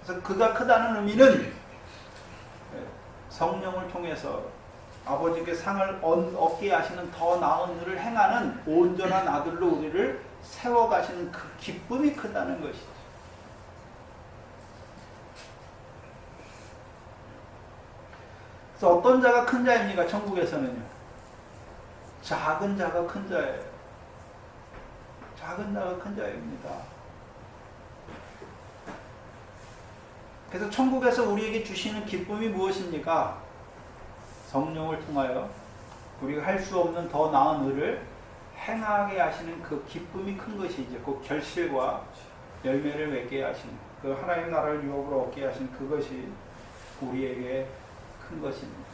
그래서 그가 크다는 의미는 성령을 통해서 아버지께 상을 얻게 하시는 더 나은 일을 행하는 온전한 아들로 우리를 세워가시는 그 기쁨이 크다는 것이죠. 그래서 어떤 자가 큰 자입니까? 천국에서는요. 작은 자가 큰 자예요. 작은 자가 큰 자입니다. 그래서 천국에서 우리에게 주시는 기쁨이 무엇입니까? 성령을 통하여 우리가 할 수 없는 더 나은 일을 행하게 하시는 그 기쁨이 큰 것이죠. 그 결실과 열매를 맺게 하시는, 그 하나님 나라를 유업으로 얻게 하시는 그것이 우리에게 큰 것입니다.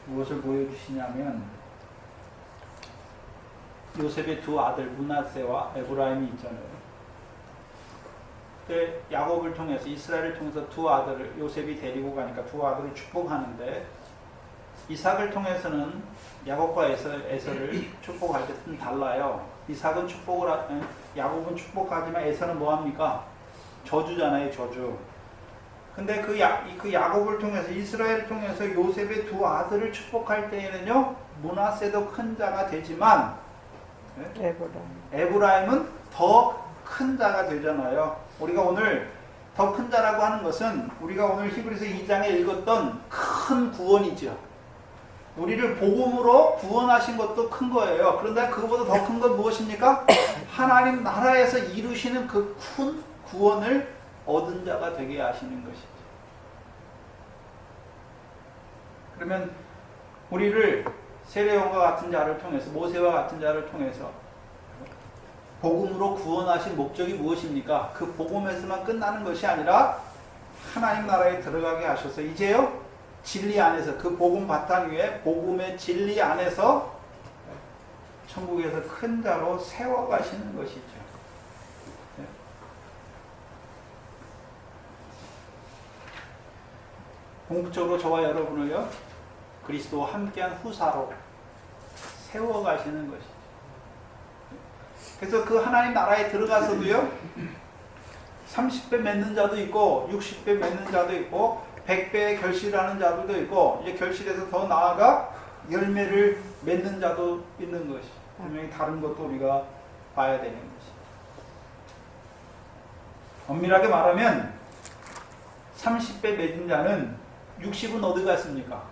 무엇을 보여주시냐면 요셉의 두 아들 므낫세와 에브라임이 있잖아요. 때 야곱을 통해서 이스라엘을 통해서 두 아들을 요셉이 데리고 가니까 두 아들을 축복하는데 이삭을 통해서는 야곱과 에서를 축복할 때 좀 달라요. 이삭은 야곱은 축복하지만 에서는 뭐합니까? 저주잖아요, 저주. 근데 그 야곱을 통해서 이스라엘을 통해서 요셉의 두 아들을 축복할 때에는요, 므낫세도 큰 자가 되지만 에브라임은 더 큰 자가 되잖아요. 우리가 오늘 더 큰 자라고 하는 것은 우리가 오늘 히브리서 2장에 읽었던 큰 구원이죠. 우리를 복음으로 구원하신 것도 큰 거예요. 그런데 그것보다 더 큰 건 무엇입니까? 하나님 나라에서 이루시는 그 큰 구원을 얻은 자가 되게 하시는 것이죠. 그러면 우리를 세례요한과 같은 자를 통해서, 모세와 같은 자를 통해서 복음으로 구원하신 목적이 무엇입니까? 그 복음에서만 끝나는 것이 아니라 하나님 나라에 들어가게 하셔서 이제요, 진리 안에서, 그 복음 바탕 위에 복음의 진리 안에서 천국에서 큰 자로 세워가시는 것이죠. 궁극적으로 저와 여러분을요, 그리스도와 함께한 후사로 세워가시는 것이죠. 그래서 그 하나님 나라에 들어가서도요, 30배 맺는 자도 있고 60배 맺는 자도 있고 100배의 결실하는 자들도 있고, 이제 결실에서 더 나아가 열매를 맺는 자도 있는 것이, 분명히 다른 것도 우리가 봐야 되는 것이. 엄밀하게 말하면 30배 맺은 자는 60은 어디 갔습니까?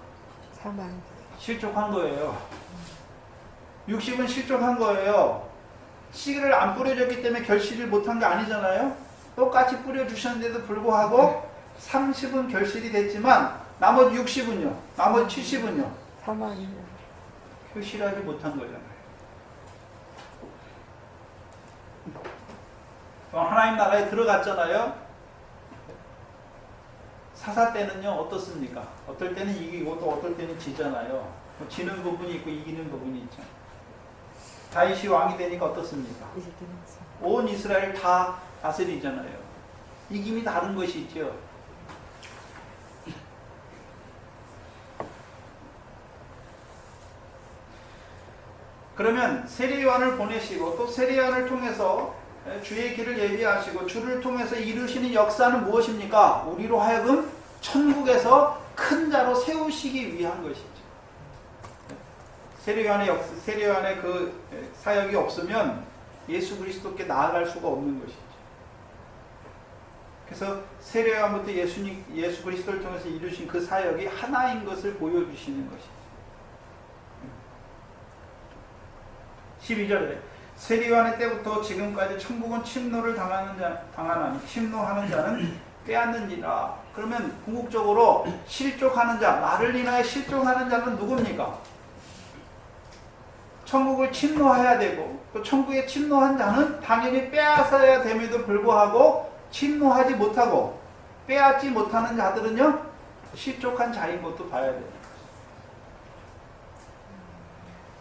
사망. 실족한 거예요. 60은 실족한 거예요. 씨를 안 뿌려줬기 때문에 결실을 못한 게 아니잖아요. 똑같이 뿌려주셨는데도 불구하고 30은 결실이 됐지만 나머지 60은요, 나머지 70은요, 사망이요. 결실하지 못한 거잖아요. 하나님 나라에 들어갔잖아요. 사사 때는요, 어떻습니까? 어떨 때는 이기고 또 어떨 때는 지잖아요. 지는 부분이 있고 이기는 부분이 있죠. 다윗이 왕이 되니까 어떻습니까? 온 이스라엘 다 다스리잖아요. 이김이 다른 것이 있죠. 그러면 세례요한을 보내시고 또 세례요한을 통해서 주의 길을 예비하시고 주를 통해서 이루시는 역사는 무엇입니까? 우리로 하여금 천국에서 큰 자로 세우시기 위한 것이죠. 세례요한의 그 사역이 없으면 예수 그리스도께 나아갈 수가 없는 것이죠. 그래서 세례요한부터 예수 그리스도를 통해서 이루신 그 사역이 하나인 것을 보여주시는 것이죠. 12절에 세례요한의 때부터 지금까지 천국은 침노를 침노하는 자는 빼앗는지라. 그러면 궁극적으로 실족하는 자, 나를 인하여 실족하는 자는 누굽니까? 천국을 침노해야 되고, 또 천국에 침노한 자는 당연히 빼앗아야 됨에도 불구하고 침노하지 못하고 빼앗지 못하는 자들은요, 실족한 자인 것도 봐야 돼요.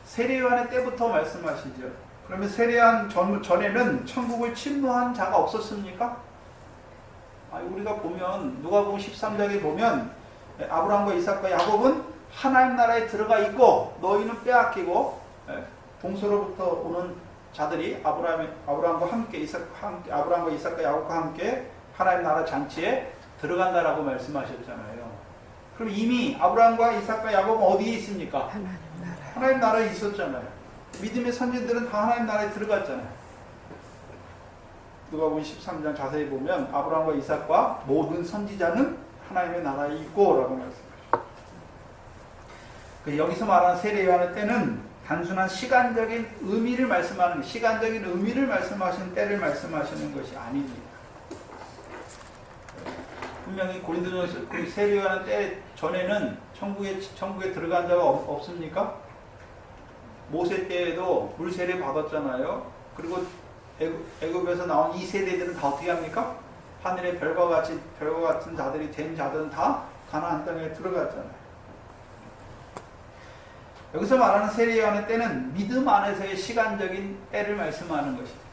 세례요한의 때부터 말씀하시죠. 그러면 세례요한 전에는 천국을 침노한 자가 없었습니까? 우리가 보면 누가복음 13장에 보면 아브라함과 이삭과 야곱은 하나님 나라에 들어가 있고 너희는 빼앗기고 동서로부터 오는 자들이 아브라함과 함께 아브라함과 이삭과 야곱과 함께 하나님 나라 잔치에 들어간다라고 말씀하셨잖아요. 그럼 이미 아브라함과 이삭과 야곱은 어디에 있습니까? 하나님 나라에 있었잖아요. 믿음의 선진들은 다 하나님 나라에 들어갔잖아요. 누가복음 13장 자세히 보면 아브라함과 이삭과 모든 선지자는 하나님의 나라에 있고 라고 말씀하셨어요. 여기서 말하는 세례요한의 때는 단순한 시간적인 의미를 말씀하는, 시간적인 의미를 말씀하시는 때를 말씀하시는 것이 아닙니다. 분명히 고린도전서 세례요한의 때 전에는 천국에 들어간 자가 없습니까? 모세 때에도 물세례 받았잖아요. 그리고 애굽에서 나온 이 세대들은 다 어떻게 합니까? 하늘의 별과 같은 자들이 된 자들은 다 가나안 땅에 들어갔잖아요. 여기서 말하는 세례요한의 때는 믿음 안에서의 시간적인 때를 말씀하는 것입니다.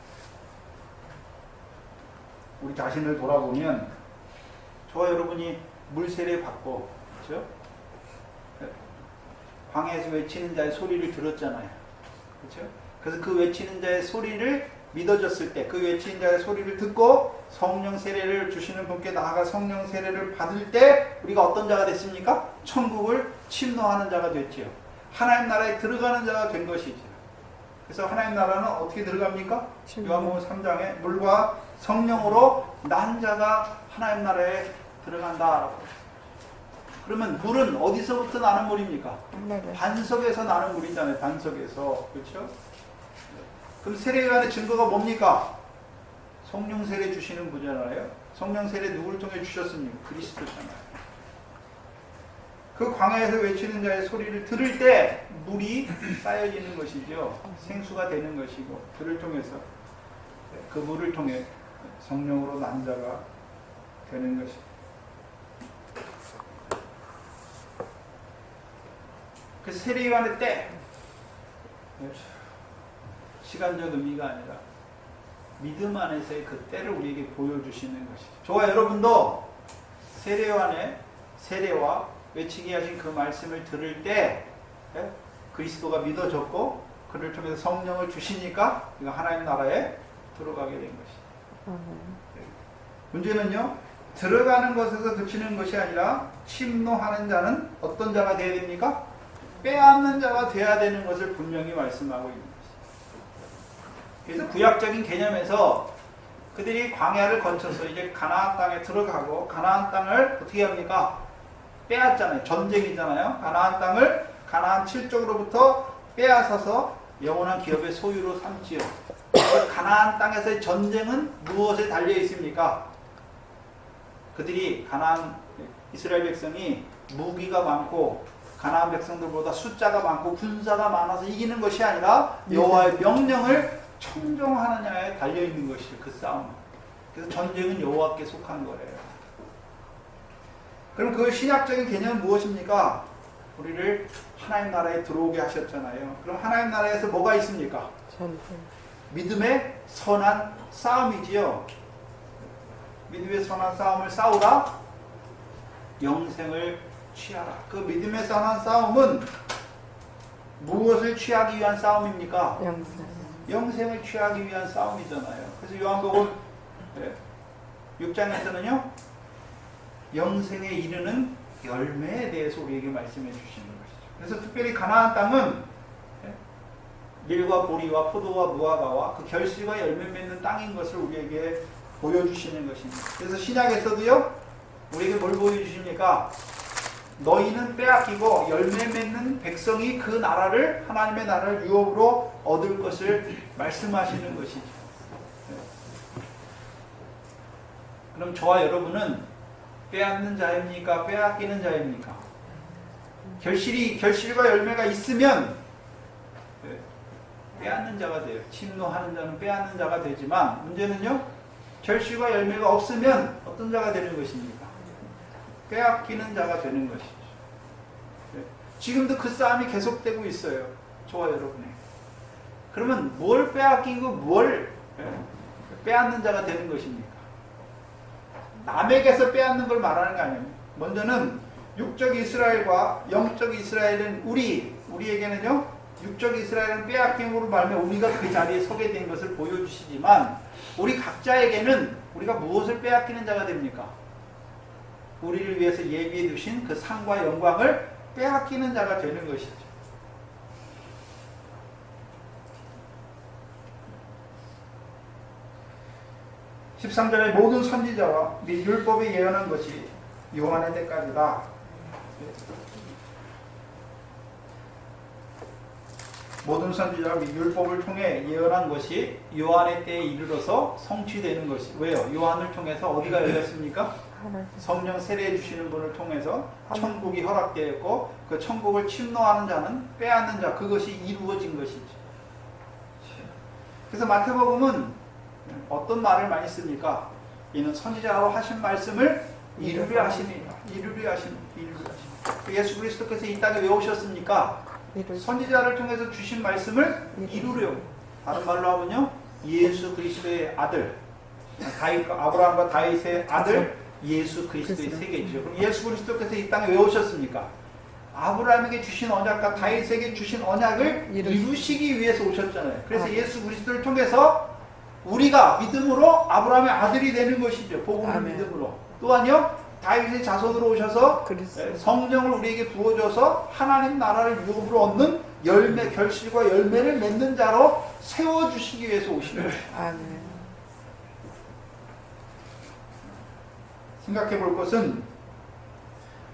우리 자신을 돌아보면 저와 여러분이 물 세례 받고 그렇죠? 광야에서 외치는 자의 소리를 들었잖아요. 그렇죠? 그래서 그 외치는 자의 소리를 믿어졌을 때 그 외치는 자의 소리를 듣고 성령 세례를 주시는 분께 나아가 성령 세례를 받을 때 우리가 어떤 자가 됐습니까? 천국을 침노하는 자가 됐지요. 하나님 나라에 들어가는 자가 된 것이죠. 그래서 하나님 나라는 어떻게 들어갑니까? 요한복음 3장에 물과 성령으로 난 자가 하나님 나라에 들어간다. 그러면 물은 어디서부터 나는 물입니까? 반석에서 나는 물이잖아요. 반석에서. 그렇죠? 그럼 세례요한의 증거가 뭡니까? 성령 세례 주시는 분이잖아요. 성령 세례 누구를 통해 주셨습니까? 그리스도잖아요. 그 광야에서 외치는 자의 소리를 들을 때 물이 쌓여지는 것이죠. 생수가 되는 것이고 그를 통해서 그 물을 통해 성령으로 난 자가 되는 것입니다. 그 세례요한의 때 시간적 의미가 아니라 믿음 안에서의 그 때를 우리에게 보여주시는 것이죠. 저와 여러분도 세례요한의 세례와 외치게 하신 그 말씀을 들을 때 그리스도가 믿어졌고 그를 통해서 성령을 주시니까 우리가 하나님 나라에 들어가게 된 것이죠. 문제는요, 들어가는 것에서 그치는 것이 아니라 침노하는 자는 어떤 자가 되어야 됩니까? 빼앗는 자가 되어야 되는 것을 분명히 말씀하고 있는 것이죠. 그래서 구약적인 개념에서 그들이 광야를 거쳐서 이제 가나안 땅에 들어가고 가나안 땅을 어떻게 합니까? 빼앗잖아요. 전쟁이잖아요. 가나안 땅을 가나안 7족으로부터 빼앗아서 영원한 기업의 소유로 삼지요. 가나안 땅에서의 전쟁은 무엇에 달려 있습니까? 그들이 가나안 이스라엘 백성이 무기가 많고 가나안 백성들보다 숫자가 많고 군사가 많아서 이기는 것이 아니라 여호와의 명령을 청종하느냐에 달려 있는 것이죠. 그 싸움. 그래서 전쟁은 여호와께 속한 거예요. 그럼 그 신약적인 개념은 무엇입니까? 우리를 하나님 나라에 들어오게 하셨잖아요. 그럼 하나님 나라에서 뭐가 있습니까? 믿음의 선한 싸움이지요. 믿음의 선한 싸움을 싸우라 영생을 취하라. 그 믿음의 선한 싸움은 무엇을 취하기 위한 싸움입니까? 영생을 취하기 위한 싸움이잖아요. 그래서 요한복음 6장에서는요 영생에 이르는 열매에 대해서 우리에게 말씀해 주시는 것이죠. 그래서 특별히 가나안 땅은 밀과 보리와 포도와 무화과와 그 결실과 열매 맺는 땅인 것을 우리에게 보여주시는 것입니다. 그래서 신약에서도요 우리에게 뭘 보여주십니까? 너희는 빼앗기고 열매 맺는 백성이 그 나라를 하나님의 나라를 유업으로 얻을 것을 말씀하시는 것이죠. 그럼 저와 여러분은 빼앗는 자입니까? 빼앗기는 자입니까? 결실과 열매가 있으면 빼앗는 자가 돼요. 침노하는 자는 빼앗는 자가 되지만 문제는요 결실과 열매가 없으면 어떤 자가 되는 것입니까? 빼앗기는 자가 되는 것이죠. 지금도 그 싸움이 계속되고 있어요. 저와 여러분이. 그러면 뭘 빼앗기고 뭘 빼앗는 자가 되는 것입니까? 남에게서 빼앗는 걸 말하는 거 아니에요. 먼저는 육적 이스라엘과 영적 이스라엘은 우리에게는요 육적 이스라엘은 빼앗김으로 말하면 우리가 그 자리에 서게 된 것을 보여주시지만 우리 각자에게는 우리가 무엇을 빼앗기는 자가 됩니까? 우리를 위해서 예비해 두신 그 상과 영광을 빼앗기는 자가 되는 것이죠. (13절에) 모든 선지자와 및 율법에 예언한 것이 요한의 때까지다. 모든 선지자와 및 율법을 통해 예언한 것이 요한의 때에 이르러서 성취되는 것이 왜요? 요한을 통해서 어디가 열렸습니까? 성령 세례해 주시는 분을 통해서 천국이 허락되었고 그 천국을 침노하는 자는 빼앗는 자 그것이 이루어진 것이죠. 그래서 마태복음은 어떤 말을 많이 씁니까? 이는 선지자로 하신 말씀을 이루려 하심이다. 이루려 하심. 예수 그리스도께서 이 땅에 왜 오셨습니까? 선지자를 통해서 주신 말씀을 이루려고. 다른 말로 하면요 예수 그리스도의 아들 아브라함과 다윗의 아들 예수 그리스도의 세계죠. 그럼 예수 그리스도께서 이 땅에 왜 오셨습니까? 아브라함에게 주신 언약과 다윗에게 주신 언약을 이루시기 위해서 오셨잖아요. 그래서 예수 그리스도를 통해서 우리가 믿음으로 아브라함의 아들이 되는 것이죠. 복음을 믿음으로. 또한요, 다윗의 자손으로 오셔서 성령을 우리에게 부어줘서 하나님 나라를 유업으로 얻는 열매, 결실과 열매를 맺는 자로 세워주시기 위해서 오신 거예요. 아멘. 생각해 볼 것은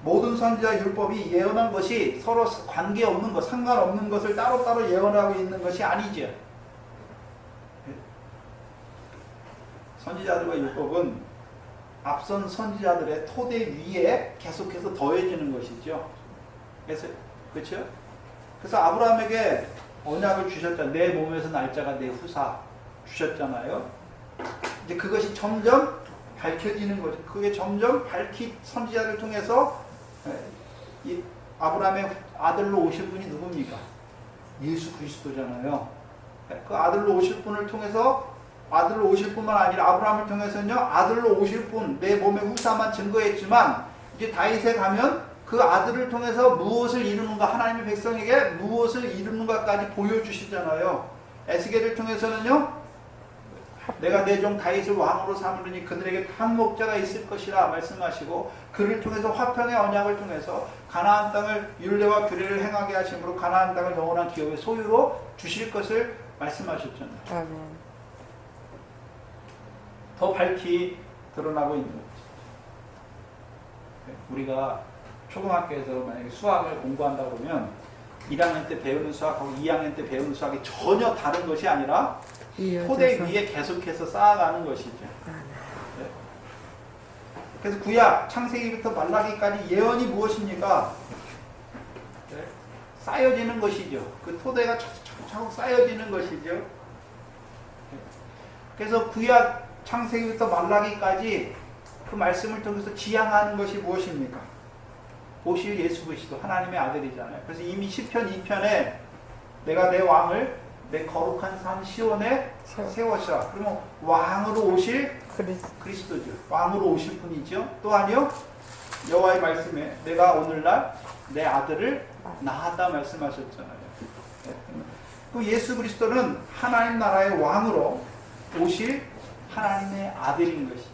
모든 선지자 율법이 예언한 것이 서로 관계없는 것, 상관없는 것을 따로따로 예언하고 있는 것이 아니죠. 선지자들과 율법은 앞선 선지자들의 토대 위에 계속해서 더해지는 것이죠. 그렇죠? 그래서 아브라함에게 언약을 주셨잖아요. 내 몸에서 날짜가 내 후사 주셨잖아요. 이제 그것이 점점 밝혀지는 거죠. 그게 점점 선지자를 통해서 이 아브라함의 아들로 오실 분이 누굽니까? 예수 그리스도잖아요. 그 아들로 오실 분을 통해서 아들로 오실 뿐만 아니라 아브라함을 통해서는요, 아들로 오실 분, 내 몸의 후사만 증거했지만 이제 다윗에 가면 그 아들을 통해서 무엇을 이루는가, 하나님의 백성에게 무엇을 이루는가까지 보여주시잖아요. 에스겔을 통해서는요, 내가 내 종 다윗을 왕으로 삼으리니 그들에게 한 목자가 있을 것이라 말씀하시고, 그를 통해서 화평의 언약을 통해서 가나안 땅을 율례와 규례를 행하게 하심으로 가나안 땅을 영원한 기업의 소유로 주실 것을 말씀하셨잖아요. 아멘. 더 밝히 드러나고 있는 거죠. 우리가 초등학교에서 만약에 수학을 공부한다 그러면 1학년 때 배우는 수학하고 2학년 때 배우는 수학이 전혀 다른 것이 아니라 토대 위에 계속해서 쌓아가는 것이죠. 네. 그래서 구약 창세기부터 말라기까지 예언이 무엇입니까? 네. 쌓여지는 것이죠. 그 토대가 차곡차곡 쌓여지는 것이죠. 네. 그래서 구약 창세기부터 말라기까지 그 말씀을 통해서 지향하는 것이 무엇입니까? 오실 예수 그리스도 하나님의 아들이잖아요. 그래서 이미 시편 2편에 내가 내 왕을 내 거룩한 산 시온에 세워시라. 그러면 왕으로 오실 그리스도죠. 왕으로 오실 분이죠. 또한요, 여호와의 말씀에 내가 오늘날 내 아들을 낳았다 말씀하셨잖아요. 그 예수 그리스도는 하나님 나라의 왕으로 오실 하나님의 아들인 것이죠.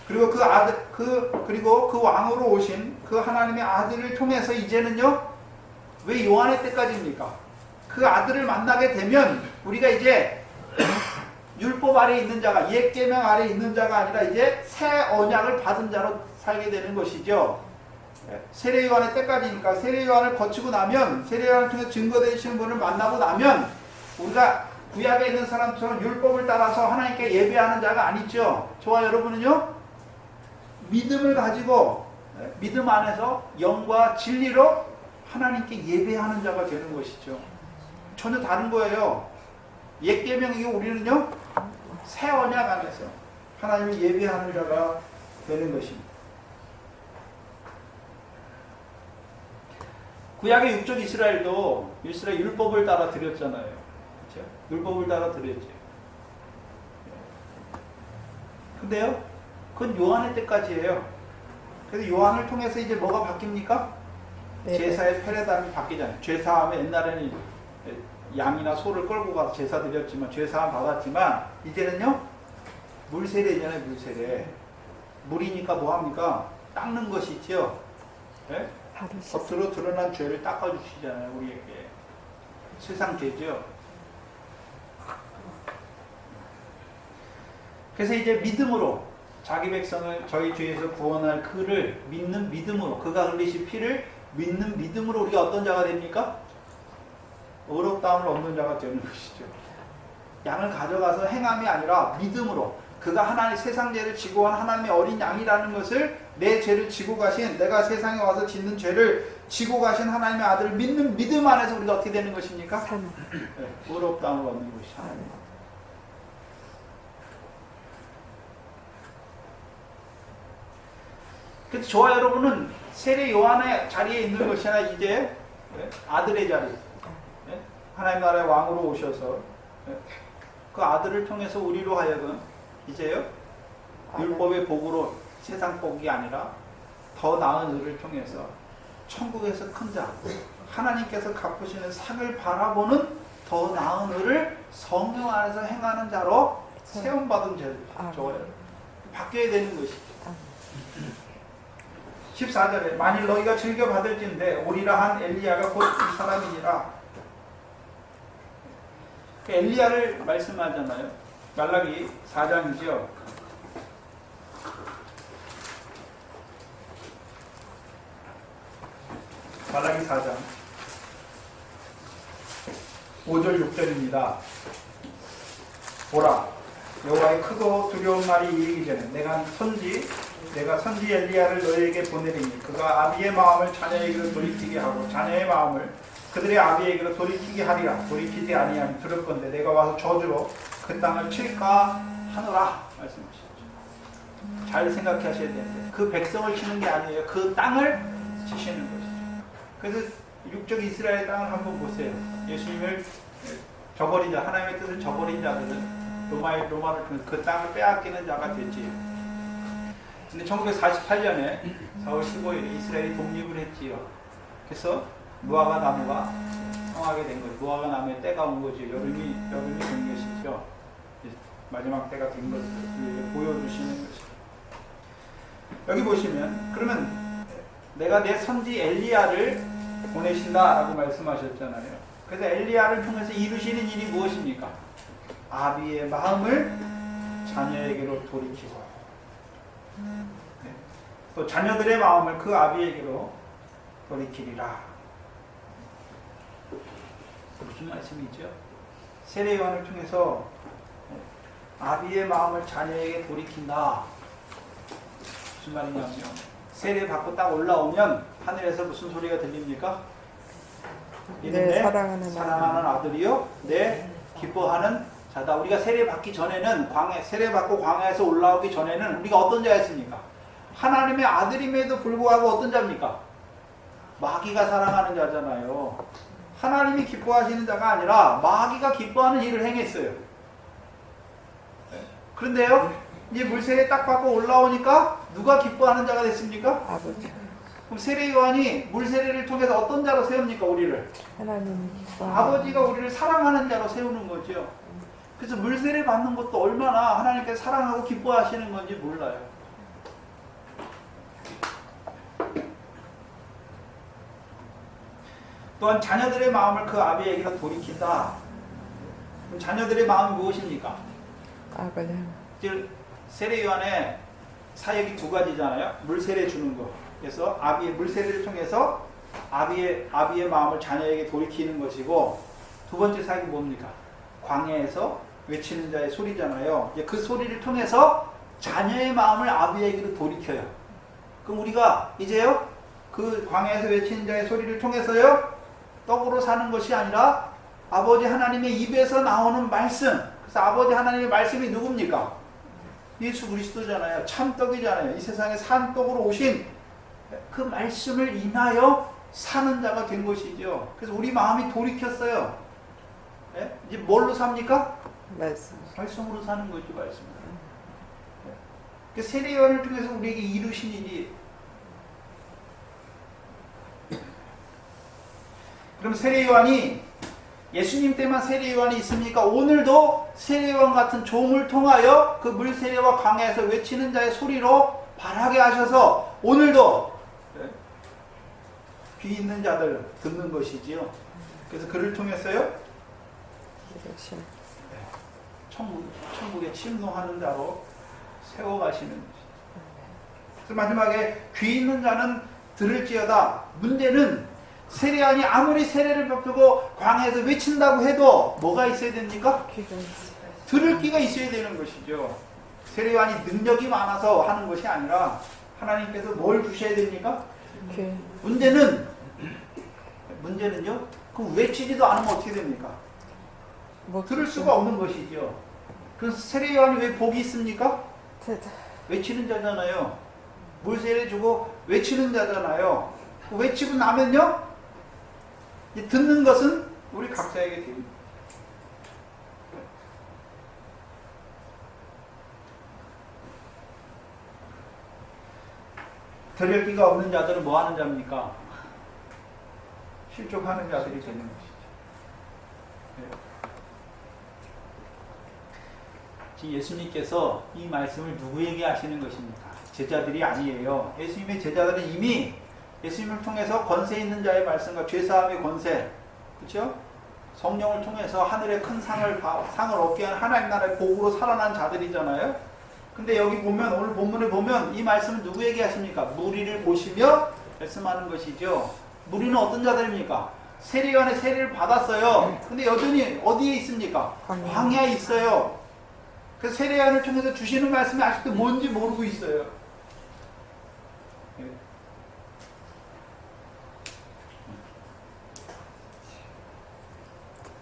그리고 그리고 그 왕으로 오신 그 하나님의 아들을 통해서 이제는요, 왜 요한의 때까지입니까? 그 아들을 만나게 되면 우리가 이제 율법 아래 있는 자가, 옛 계명 아래 있는 자가 아니라 이제 새 언약을 받은 자로 살게 되는 것이죠. 세례 요한의 때까지니까 세례 요한을 거치고 나면, 세례 요한을 통해 증거되시는 분을 만나고 나면 우리가 구약에 있는 사람처럼 율법을 따라서 하나님께 예배하는 자가 아니죠. 저와 여러분은요, 믿음을 가지고 믿음 안에서 영과 진리로 하나님께 예배하는 자가 되는 것이죠. 전혀 다른 거예요. 옛 계명이고 우리는요, 새 언약 안에서 하나님을 예배하는 자가 되는 것입니다. 구약의 육족 이스라엘도 이스라엘 율법을 따라 드렸잖아요. 그렇죠? 율법을 따라 드렸죠. 근데요, 그건 요한의 때까지예요. 그래서 요한을 통해서 이제 뭐가 바뀝니까? 네. 제사의 패레담이 바뀌잖아요. 제사하면 옛날에는 양이나 소를 끌고 가서 제사 드렸지만, 제사함 받았지만, 이제는요, 물세례잖아요, 물세례. 물이니까 뭐합니까? 닦는 것이죠. 네? 겉으로 드러난 죄를 닦아주시잖아요, 우리에게. 세상 죄죠. 그래서 이제 믿음으로 자기 백성을 저희 주에서 구원할 그를 믿는 믿음으로, 그가 흘리신 피를 믿는 믿음으로 우리가 어떤 자가 됩니까? 의롭다움을 얻는 자가 되는 것이죠. 양을 가져가서 행함이 아니라 믿음으로, 그가 하나님 세상 죄를 지고 한 하나님의 어린 양이라는 것을, 내 죄를 지고 가신, 내가 세상에 와서 짓는 죄를 지고 가신 하나님의 아들을 믿는 믿음 안에서 우리가 어떻게 되는 것입니까? 네, 의롭다움을 얻는 것이죠. 그래서 저와 여러분은 세례 요한의 자리에 있는 것이 아니라 이제 아들의 자리, 하나님 나라의 왕으로 오셔서 그 아들을 통해서 우리로 하여금 이제요 율법의 복으로 세상 복이 아니라 더 나은 의를 통해서 천국에서 큰 자 하나님께서 갚으시는 상을 바라보는 더 나은 의를 성령 안에서 행하는 자로 세움받은 저예요. 바뀌어야 되는 것이죠. 14절에 만일 너희가 즐겨 받을진대 오리라 한 엘리야가 곧 이 사람이니라. 엘리야를 말씀하잖아요. 말라기 4장이죠. 말라기 4장 5절 6절입니다. 보라 여호와의 크고 두려운 말이 이르기 전에 내가 선지 엘리야를 너희에게 보내리니 그가 아비의 마음을 자녀에게로 돌이키게 하고 자녀의 마음을 그들의 아비에게로 돌이키게 하리라. 돌이키지 아니하면 들을 건데 내가 와서 저주로 그 땅을 칠까 하노라 말씀하셨죠. 잘 생각하셔야 되는데 그 백성을 치는 게 아니에요. 그 땅을 치시는 것이죠. 그래서 육적 이스라엘 땅을 한번 보세요. 예수님을 저버린 자, 하나님의 뜻을 저버린 자들은 로마를 통해서 그 땅을 빼앗기는 자가 됐지요. 근데 1948년에 4월 15일에 이스라엘이 독립을 했지요. 그래서 무화과 나무가 성하게 된 거죠. 무화과 나무의 때가 온 거죠. 여름이 된 것이죠. 마지막 때가 된 것을 보여주시는 것이죠. 여기 보시면 그러면 내가 내 선지 엘리야를 보내신다라고 말씀하셨잖아요. 그래서 엘리야를 통해서 이루시는 일이 무엇입니까? 아비의 마음을 자녀에게로 돌이키고 또 자녀들의 마음을 그 아비에게로 돌이키리라. 무슨 말씀이죠? 세례요한을 통해서 아비의 마음을 자녀에게 돌이킨다. 무슨 말이냐면 세례 받고 딱 올라오면 하늘에서 무슨 소리가 들립니까? 네, 사랑하는 아들이요 내 기뻐하는 자다. 우리가 세례 받기 전에는 세례 받고 광야에서 올라오기 전에는 우리가 어떤 자였습니까? 하나님의 아들임에도 불구하고 어떤 자입니까? 마귀가 사랑하는 자잖아요. 하나님이 기뻐하시는 자가 아니라 마귀가 기뻐하는 일을 행했어요. 그런데요, 이제 물세례 딱 받고 올라오니까 누가 기뻐하는 자가 됐습니까? 아버지. 그럼 세례 요한이 물세례를 통해서 어떤 자로 세웁니까? 우리를? 하나님. 아버지가 우리를 사랑하는 자로 세우는 거죠. 그래서 물세례 받는 것도 얼마나 하나님께서 사랑하고 기뻐하시는 건지 몰라요. 또한 자녀들의 마음을 그 아비에게로 돌이킨다. 그럼 자녀들의 마음이 무엇입니까? 아버지. 즉 세례 요한의 사역이 두 가지잖아요. 물세례 주는 거. 그래서 아비의 물세례를 통해서 아비의 마음을 자녀에게 돌이키는 것이고, 두 번째 사역이 뭡니까? 광야에서 외치는 자의 소리잖아요. 이제 그 소리를 통해서 자녀의 마음을 아비에게로 돌이켜요. 그럼 우리가 이제요 그 광야에서 외치는 자의 소리를 통해서요 떡으로 사는 것이 아니라 아버지 하나님의 입에서 나오는 말씀. 그래서 아버지 하나님의 말씀이 누굽니까? 예수 그리스도잖아요. 참떡이잖아요. 이 세상에 산 떡으로 오신 그 말씀을 인하여 사는 자가 된 것이죠. 그래서 우리 마음이 돌이켰어요. 네? 이제 뭘로 삽니까? 말씀으로 사는 거죠. 말씀으로. 그 세례 요한을 통해서 우리에게 이루신 일이. 그럼 세례 요한이 예수님 때만 세례 요한이 있습니까? 오늘도 세례 요한 같은 종을 통하여 그 물세례와 광야에서 외치는 자의 소리로 발하게 하셔서 오늘도 귀 있는 자들 듣는 것이지요. 그래서 그를 통해서요 천국에 침노하는 자로 세워가시는 것이죠. 그래서 마지막에 귀 있는 자는 들을지어다. 문제는 세례요한이 아무리 세례를 베푸고 광야에서 외친다고 해도 뭐가 있어야 됩니까? 들을 귀가 있어야 되는 것이죠. 세례요한이 능력이 많아서 하는 것이 아니라 하나님께서 뭘 주셔야 됩니까? 문제는요 그 외치지도 않으면 어떻게 됩니까? 들을 수가 없는 것이죠. 그래서 세례요한이 왜 복이 있습니까? 외치는 자잖아요. 물세례 주고 외치는 자잖아요. 외치고 나면요 듣는 것은 우리 각자에게 됩니다. 더력기가 없는 자들은 뭐 하는 자입니까? 실족하는 자들이 되는 것이죠. 지금 예수님께서 이 말씀을 누구에게 하시는 것입니까? 제자들이 아니에요. 예수님의 제자들은 이미 예수님을 통해서 권세 있는 자의 말씀과 죄사함의 권세, 그렇죠? 성령을 통해서 하늘의 큰 상을 얻게 한 하나님 나라의 복으로 살아난 자들이잖아요. 근데 여기 보면, 오늘 본문에 보면 이 말씀은 누구에게 하십니까? 무리를 보시며 말씀하는 것이죠. 무리는 어떤 자들입니까? 세례요한의 세례를 받았어요. 근데 여전히 어디에 있습니까? 광야에 있어요. 그 세례요한을 통해서 주시는 말씀이 아직도 뭔지 모르고 있어요.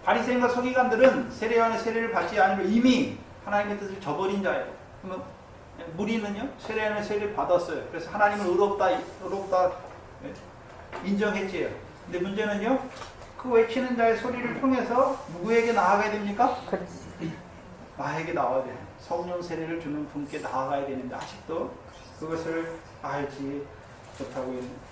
바리새인과 서기관들은 세례요한의 세례를 받지 않으면 이미 하나님의 뜻을 저버린 자예요. 그러면 무리는요, 세례요한의 세례를 받았어요. 그래서 하나님은 의롭다 인정했지요. 근데 문제는요, 그 외치는 자의 소리를 통해서 누구에게 나아가야 됩니까? 나에게 나와야 돼요. 성령 세례를 주는 분께 나아가야 되는데 아직도 그것을 알지 못하고 있는 거죠.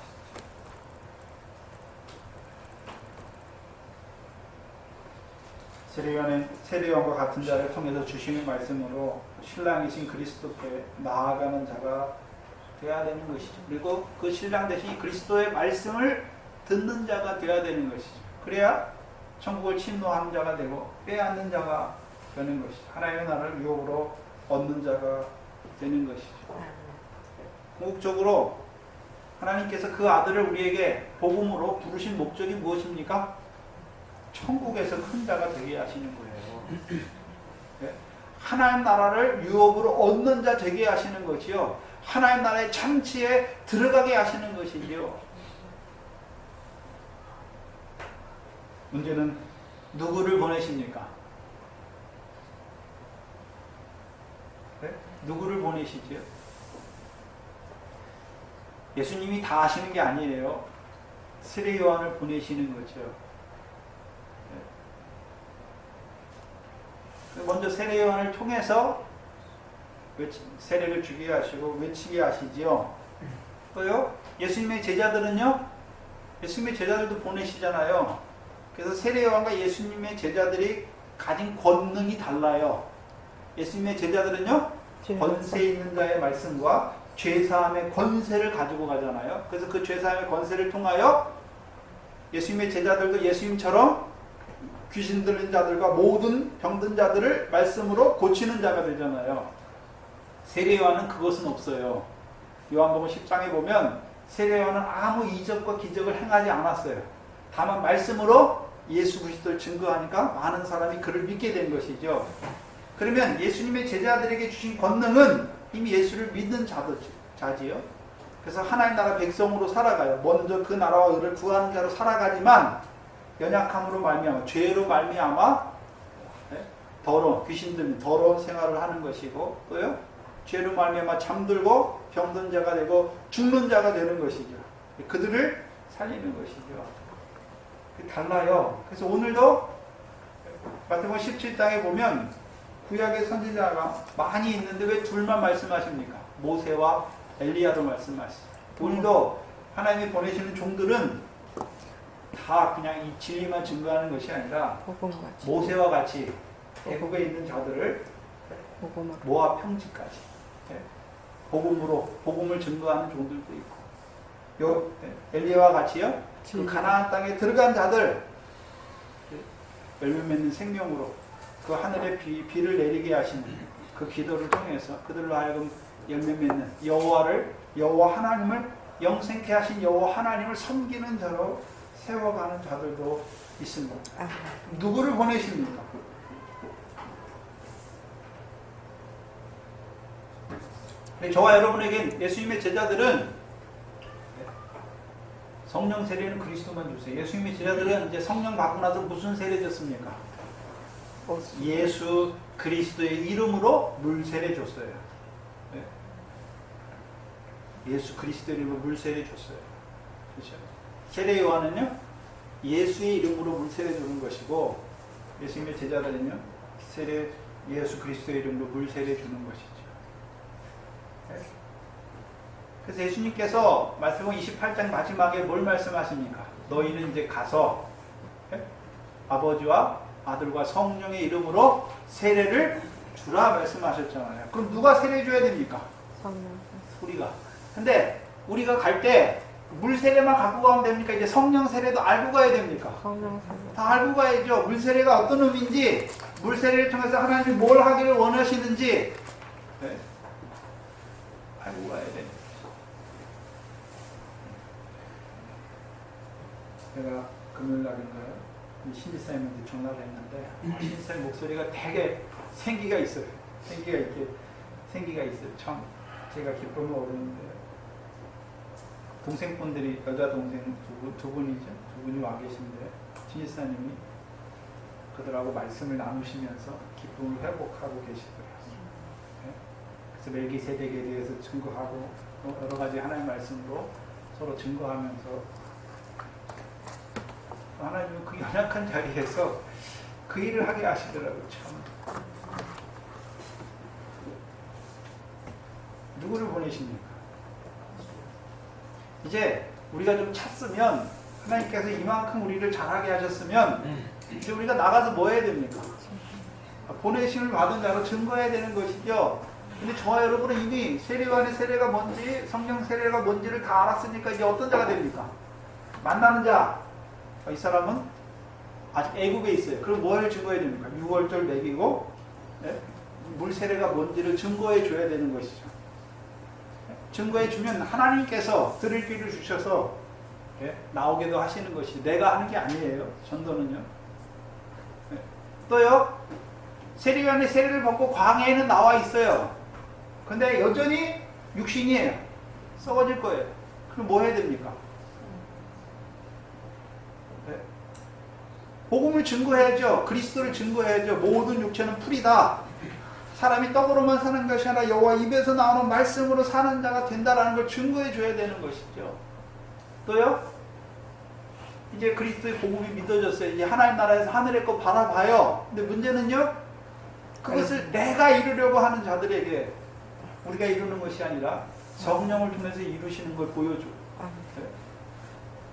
세례요한과 같은 자를 통해서 주시는 말씀으로 신랑이신 그리스도께 나아가는 자가 되어야 되는 것이죠. 그리고 그 신랑 대신 그리스도의 말씀을 듣는 자가 되어야 되는 것이죠. 그래야 천국을 침노하는 자가 되고 빼앗는 자가 되는 것이죠. 하나님의 나라를 유업으로 얻는 자가 되는 것이죠. 궁극적으로 하나님께서 그 아들을 우리에게 복음으로 부르신 목적이 무엇입니까? 천국에서 큰 자가 되게 하시는 거예요. 네? 하나님 나라를 유업으로 얻는 자 되게 하시는 것이요. 하나님 나라의 참치에 들어가게 하시는 것이지요. 문제는 누구를 보내십니까? 네? 누구를 보내시지요? 예수님이 다 하시는 게 아니에요. 세례 요한을 보내시는 거죠. 먼저 세례 요한을 통해서 세례를 주게 하시고 외치게 하시지요. 또요, 예수님의 제자들은요, 예수님의 제자들도 보내시잖아요. 그래서 세례 요한과 예수님의 제자들이 가진 권능이 달라요. 예수님의 제자들은요, 권세 있는 자의 말씀과 죄사함의 권세를 가지고 가잖아요. 그래서 그 죄사함의 권세를 통하여 예수님의 제자들도 예수님처럼 귀신 들린 자들과 모든 병든 자들을 말씀으로 고치는 자가 되잖아요. 세례 요한은 그것은 없어요. 요한복음 10장에 보면 세례 요한은 아무 이적과 기적을 행하지 않았어요. 다만 말씀으로 예수 그리스도를 증거하니까 많은 사람이 그를 믿게 된 것이죠. 그러면 예수님의 제자들에게 주신 권능은 이미 예수를 믿는 자지요. 그래서 하나님 나라 백성으로 살아가요. 먼저 그 나라와 의를 구하는 자로 살아가지만 연약함으로 말미암아, 죄로 말미암아 더러운, 귀신 들린 더러운 생활을 하는 것이고, 또요, 죄로 말미암아 잠들고 병든 자가 되고 죽는 자가 되는 것이죠. 그들을 살리는 것이죠. 달라요. 그래서 오늘도 마태복음 17장에 보면 구약의 선지자가 많이 있는데 왜 둘만 말씀하십니까? 모세와 엘리야로 말씀하시죠. 오늘도 하나님이 보내시는 종들은 다 그냥 이 진리만 증거하는 것이 아니라 모세와 같이 애국에 있는 자들을 모압 평지까지 복음을 증거하는 종들도 있고, 요 엘리야와 같이요, 그 가나안 땅에 들어간 자들 열매 맺는 생명으로 그 하늘의 비를 내리게 하시는 그 기도를 통해서 그들로 하여금 열매 맺는 여호와 하나님을 영생케 하신 여호와 하나님을 섬기는 자로 세워가는 자들도 있습니다. 누구를 보내십니까? 저와 여러분에게 예수님의 제자들은 성령 세례는 그리스도만 주세요. 예수님의 제자들은 이제 성령 받고 나서 무슨 세례 줬습니까? 예수 그리스도의 이름으로 물 세례 줬어요. 예수 그리스도의 이름으로 물 세례 줬어요. 그렇죠? 세례 요한은요, 예수의 이름으로 물 세례 주는 것이고, 예수님의 제자들은요, 예수 그리스도의 이름으로 물 세례 주는 것이죠. 그래서 예수님께서 말씀은 28장 마지막에 뭘 말씀하십니까? 너희는 이제 가서 아버지와 아들과 성령의 이름으로 세례를 주라 말씀하셨잖아요. 그럼 누가 세례 줘야 됩니까? 성령. 우리가. 근데 우리가 갈 때 물 세례만 갖고 가면 됩니까? 이제 성령 세례도 알고 가야 됩니까? 성령 세례. 다 알고 가야죠. 물 세례가 어떤 의미인지, 물 세례를 통해서 하나님이 뭘 하기를 원하시는지 알고 가야 됩니다. 제가 금요일 날인가요? 신지사님한테 전화를 했는데 신지사님 목소리가 되게 생기가 있어요. 생기가 있어요. 참 제가 기쁨을 얻었는데 동생분들이 여자 동생 두 분이죠. 두 분이 와 계신데 신지사님이 그들하고 말씀을 나누시면서 기쁨을 회복하고 계시더라고요. 네? 그래서 멜기세덱에 대해서 증거하고 여러 가지 하나님의 말씀으로 서로 증거하면서 하나님은 그 연약한 자리에서 그 일을 하게 하시더라고요. 참. 누구를 보내십니까? 이제 우리가 좀 찼으면, 하나님께서 이만큼 우리를 잘하게 하셨으면 이제 우리가 나가서 뭐 해야 됩니까? 보내심을 받은 자로 증거해야 되는 것이죠. 근데 저와 여러분은 이미 세례요한의 세례가 뭔지, 성령 세례가 뭔지를 다 알았으니까 이제 어떤 자가 됩니까? 만나는 자. 이 사람은 아직 애국에 있어요. 그럼 뭘 증거해야 됩니까? 6월절 먹이고 물 세례가 뭔지를 증거해 줘야 되는 것이죠. 증거해 주면 하나님께서 들을 귀를 주셔서 나오게도 하시는 것이 내가 하는 게 아니에요. 전도는요. 또요, 세례요한의 세례를 받고 광야에는 나와 있어요. 근데 여전히 육신이에요. 썩어질 거예요. 그럼 뭐 해야 됩니까? 복음을 증거해야죠. 그리스도를 증거해야죠. 모든 육체는 풀이다. 사람이 떡으로만 사는 것이 아니라 여호와 입에서 나오는 말씀으로 사는 자가 된다라는 걸 증거해 줘야 되는 것이죠. 또요, 이제 그리스도의 복음이 믿어졌어요. 이제 하나님 나라에서 하늘의 것 바라봐요. 근데 문제는요, 그것을 내가 이루려고 하는 자들에게 우리가 이루는 것이 아니라 성령을 통해서 이루시는 걸 보여줘.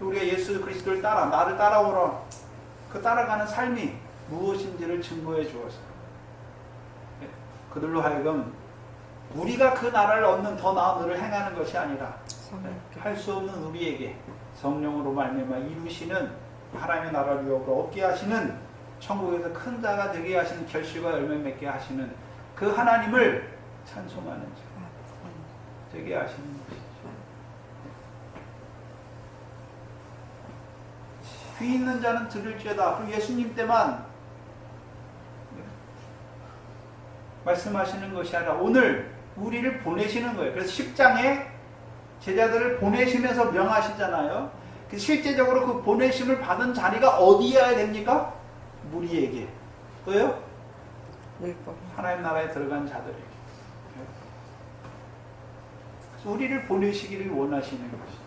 우리가 예수 그리스도를 따라, 나를 따라오라. 그 따라가는 삶이 무엇인지를 증거해 주어서 그들로 하여금 우리가 그 나라를 얻는 더 나은 일을 행하는 것이 아니라 할 수 없는 우리에게 성령으로 말미암아 이루시는 하나님의 나라를 유업으로 얻게 하시는, 천국에서 큰 자가 되게 하시는, 결실과 열매 맺게 하시는 그 하나님을 찬송하는 자 되게 하시는 것이죠. 귀 있는 자는 들을지어다. 그럼 예수님 때만 말씀하시는 것이 아니라 오늘 우리를 보내시는 거예요. 그래서 10장에 제자들을 보내시면서 명하시잖아요. 실제적으로 그 보내심을 받은 자리가 어디여야 됩니까? 무리에게. 또요? 하나님 나라에 들어간 자들에게. 그래서 우리를 보내시기를 원하시는 것이죠.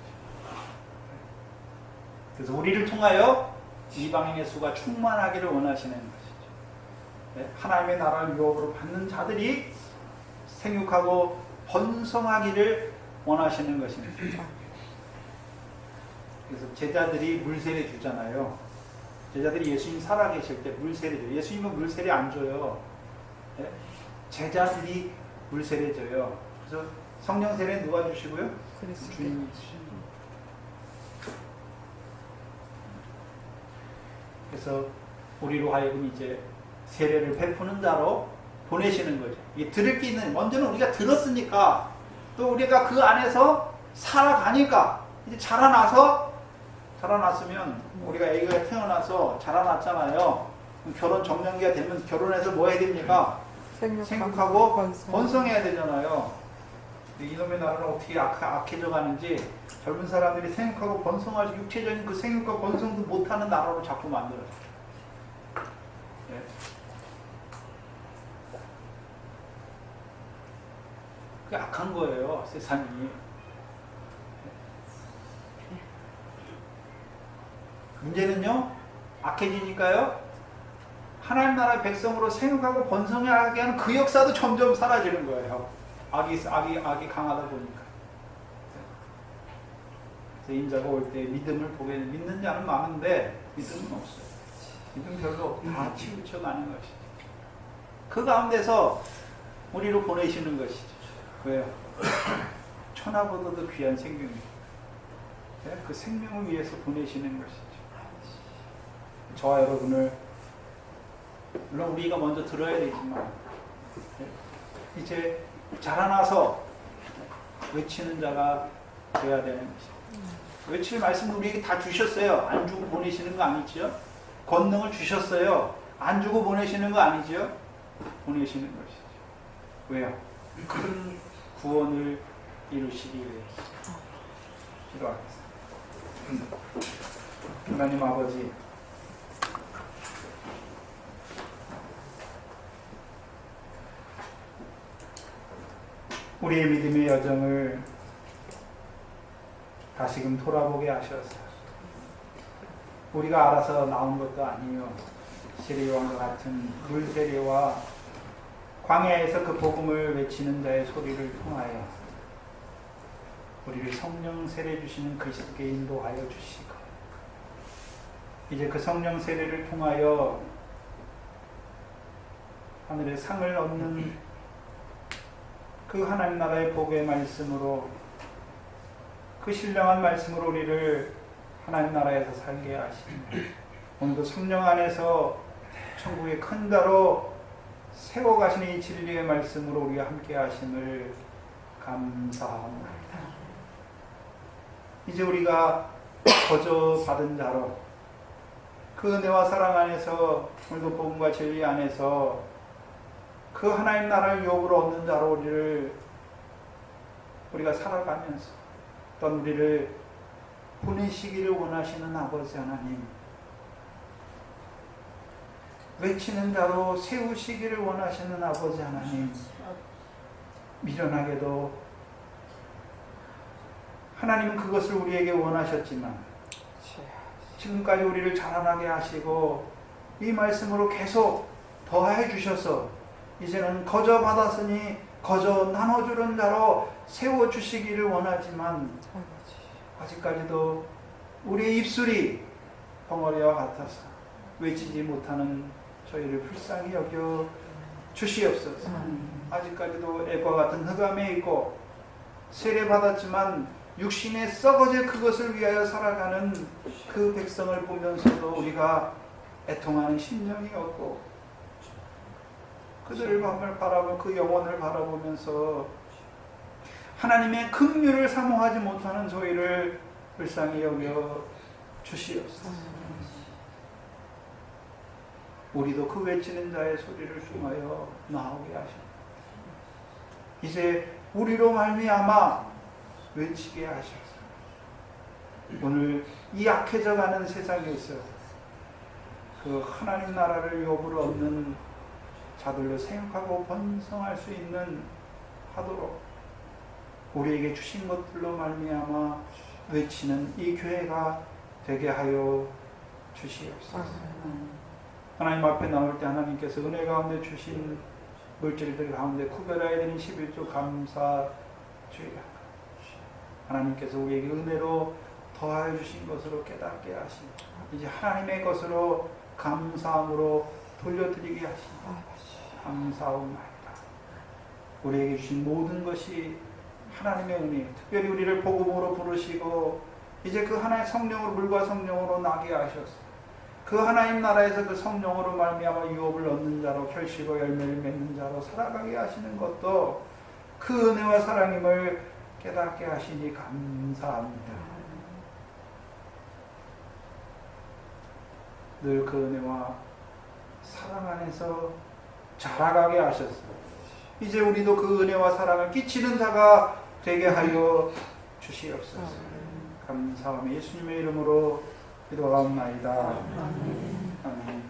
그래서 우리를 통하여 이방인의 수가 충만하기를 원하시는 것이죠. 하나님의 나라를 유업으로 받는 자들이 생육하고 번성하기를 원하시는 것입니다. 그래서 제자들이 물세례 주잖아요. 제자들이 예수님 살아계실 때 물세례 줘요. 예수님은 물세례 안 줘요. 제자들이 물세례 줘요. 그래서 성령 세례는 누가 주시고요? 주님이 주시고. 그래서 우리로 하여금 이제 세례를 베푸는 자로 보내시는 거죠. 이게 들을 게 있는, 먼저는 우리가 들었으니까, 또 우리가 그 안에서 살아가니까, 이제 자라났으면, 우리가 애기가 태어나서 자라났잖아요. 결혼 정년기가 되면 결혼해서 뭐 해야 됩니까? 생육하고 번성해야 되잖아요. 이놈의 나라는 어떻게 악해져 가는지, 젊은 사람들이 생육하고 번성하지, 육체적인 그 생육과 번성도 못하는 나라로 자꾸 만들어요. 네. 그게 악한 거예요, 세상이. 문제는요, 악해지니까요, 하나님 나라의 백성으로 생육하고 번성하게 하는 그 역사도 점점 사라지는 거예요. 악이 강하다 보니까. 인자가 올 때 믿음을 보게 되는, 믿는 자는 많은데 믿음은 없어요. 믿음 별로 없고 다 치우쳐 가는 것이죠. 그 가운데서 우리로 보내시는 것이죠. 왜요? 천하보다도 귀한 생명이에요. 그 생명을 위해서 보내시는 것이죠. 저와 여러분을 물론 우리가 먼저 들어야 되지만 이제 자라나서 외치는 자가 되어야 되는 것이죠. 외칠 말씀 우리에게 다 주셨어요. 안 주고 보내시는 거 아니죠? 권능을 주셨어요. 안 주고 보내시는 거 아니죠? 보내시는 것이죠. 왜요? 큰 구원을 이루시기 위해서. 기도하겠습니다. 하나님 아버지, 우리의 믿음의 여정을 다시금 돌아보게 하셨어요. 우리가 알아서 나온 것도 아니요, 세례요한과 같은 물세례와 광야에서 그 복음을 외치는 자의 소리를 통하여 우리를 성령 세례 주시는 그리스도께 인도하여 주시고, 이제 그 성령 세례를 통하여 하늘의 상을 얻는 그 하나님 나라의 복의 말씀으로, 그 신령한 말씀으로 우리를 하나님 나라에서 살게 하시며, 오늘도 성령 안에서 천국의 큰 자로 세워가시는 이 진리의 말씀으로 우리가 함께 하심을 감사합니다. 이제 우리가 거저 받은 자로, 그 은혜와 사랑 안에서, 오늘도 복음과 진리 안에서 그 하나님 나라의 유업을 얻는 자로 우리가 살아가면서 또한 우리를 보내시기를 원하시는 아버지 하나님, 외치는 자로 세우시기를 원하시는 아버지 하나님, 미련하게도 하나님은 그것을 우리에게 원하셨지만 지금까지 우리를 자라나게 하시고 이 말씀으로 계속 더해 주셔서 이제는 거저 받았으니 거저 나눠주는 자로 세워주시기를 원하지만 아직까지도 우리의 입술이 벙어리와 같아서 외치지 못하는 저희를 불쌍히 여겨 주시옵소서. 아직까지도 애과 같은 흑암에 있고 세례받았지만 육신에 썩어질 그것을 위하여 살아가는 그 백성을 보면서도 우리가 애통하는 심령이 없고, 그들을 바라보며 그 영혼을 바라보면서 하나님의 긍휼을 사모하지 못하는 저희를 불쌍히 여겨 주시옵소서. 우리도 그 외치는 자의 소리를 통하여 나오게 하십니다. 이제 우리로 말미암아 외치게 하셔서 오늘 이 약해져가는 세상에서 그 하나님 나라를 유업으로 얻는 자들로 생각하고 번성할 수 있는 하도록 우리에게 주신 것들로 말미암아 외치는 이 교회가 되게 하여 주시옵소서. 하나님 앞에 나올 때 하나님께서 은혜 가운데 주신 물질들 가운데 구별해야 되는 11조 감사주의라. 하나님께서 우리에게 은혜로 더하여 주신 것으로 깨닫게 하시고 이제 하나님의 것으로 감사함으로 돌려드리게 하시고 감사옵나이다. 우리에게 주신 모든 것이 하나님의 은혜, 특별히 우리를 복음으로 부르시고 이제 그 하나의 성령으로, 물과 성령으로 나게 하셨어. 그 하나님 나라에서 그 성령으로 말미암아 유업을 얻는 자로, 결실과 열매를 맺는 자로 살아가게 하시는 것도 그 은혜와 사랑임을 깨닫게 하시니 감사합니다. 늘 그 은혜와 사랑 안에서 자라가게 하셨어요. 이제 우리도 그 은혜와 사랑을 끼치는 자가 되게 하여 주시옵소서. 감사하며 예수님의 이름으로 기도하옵나이다. 아멘.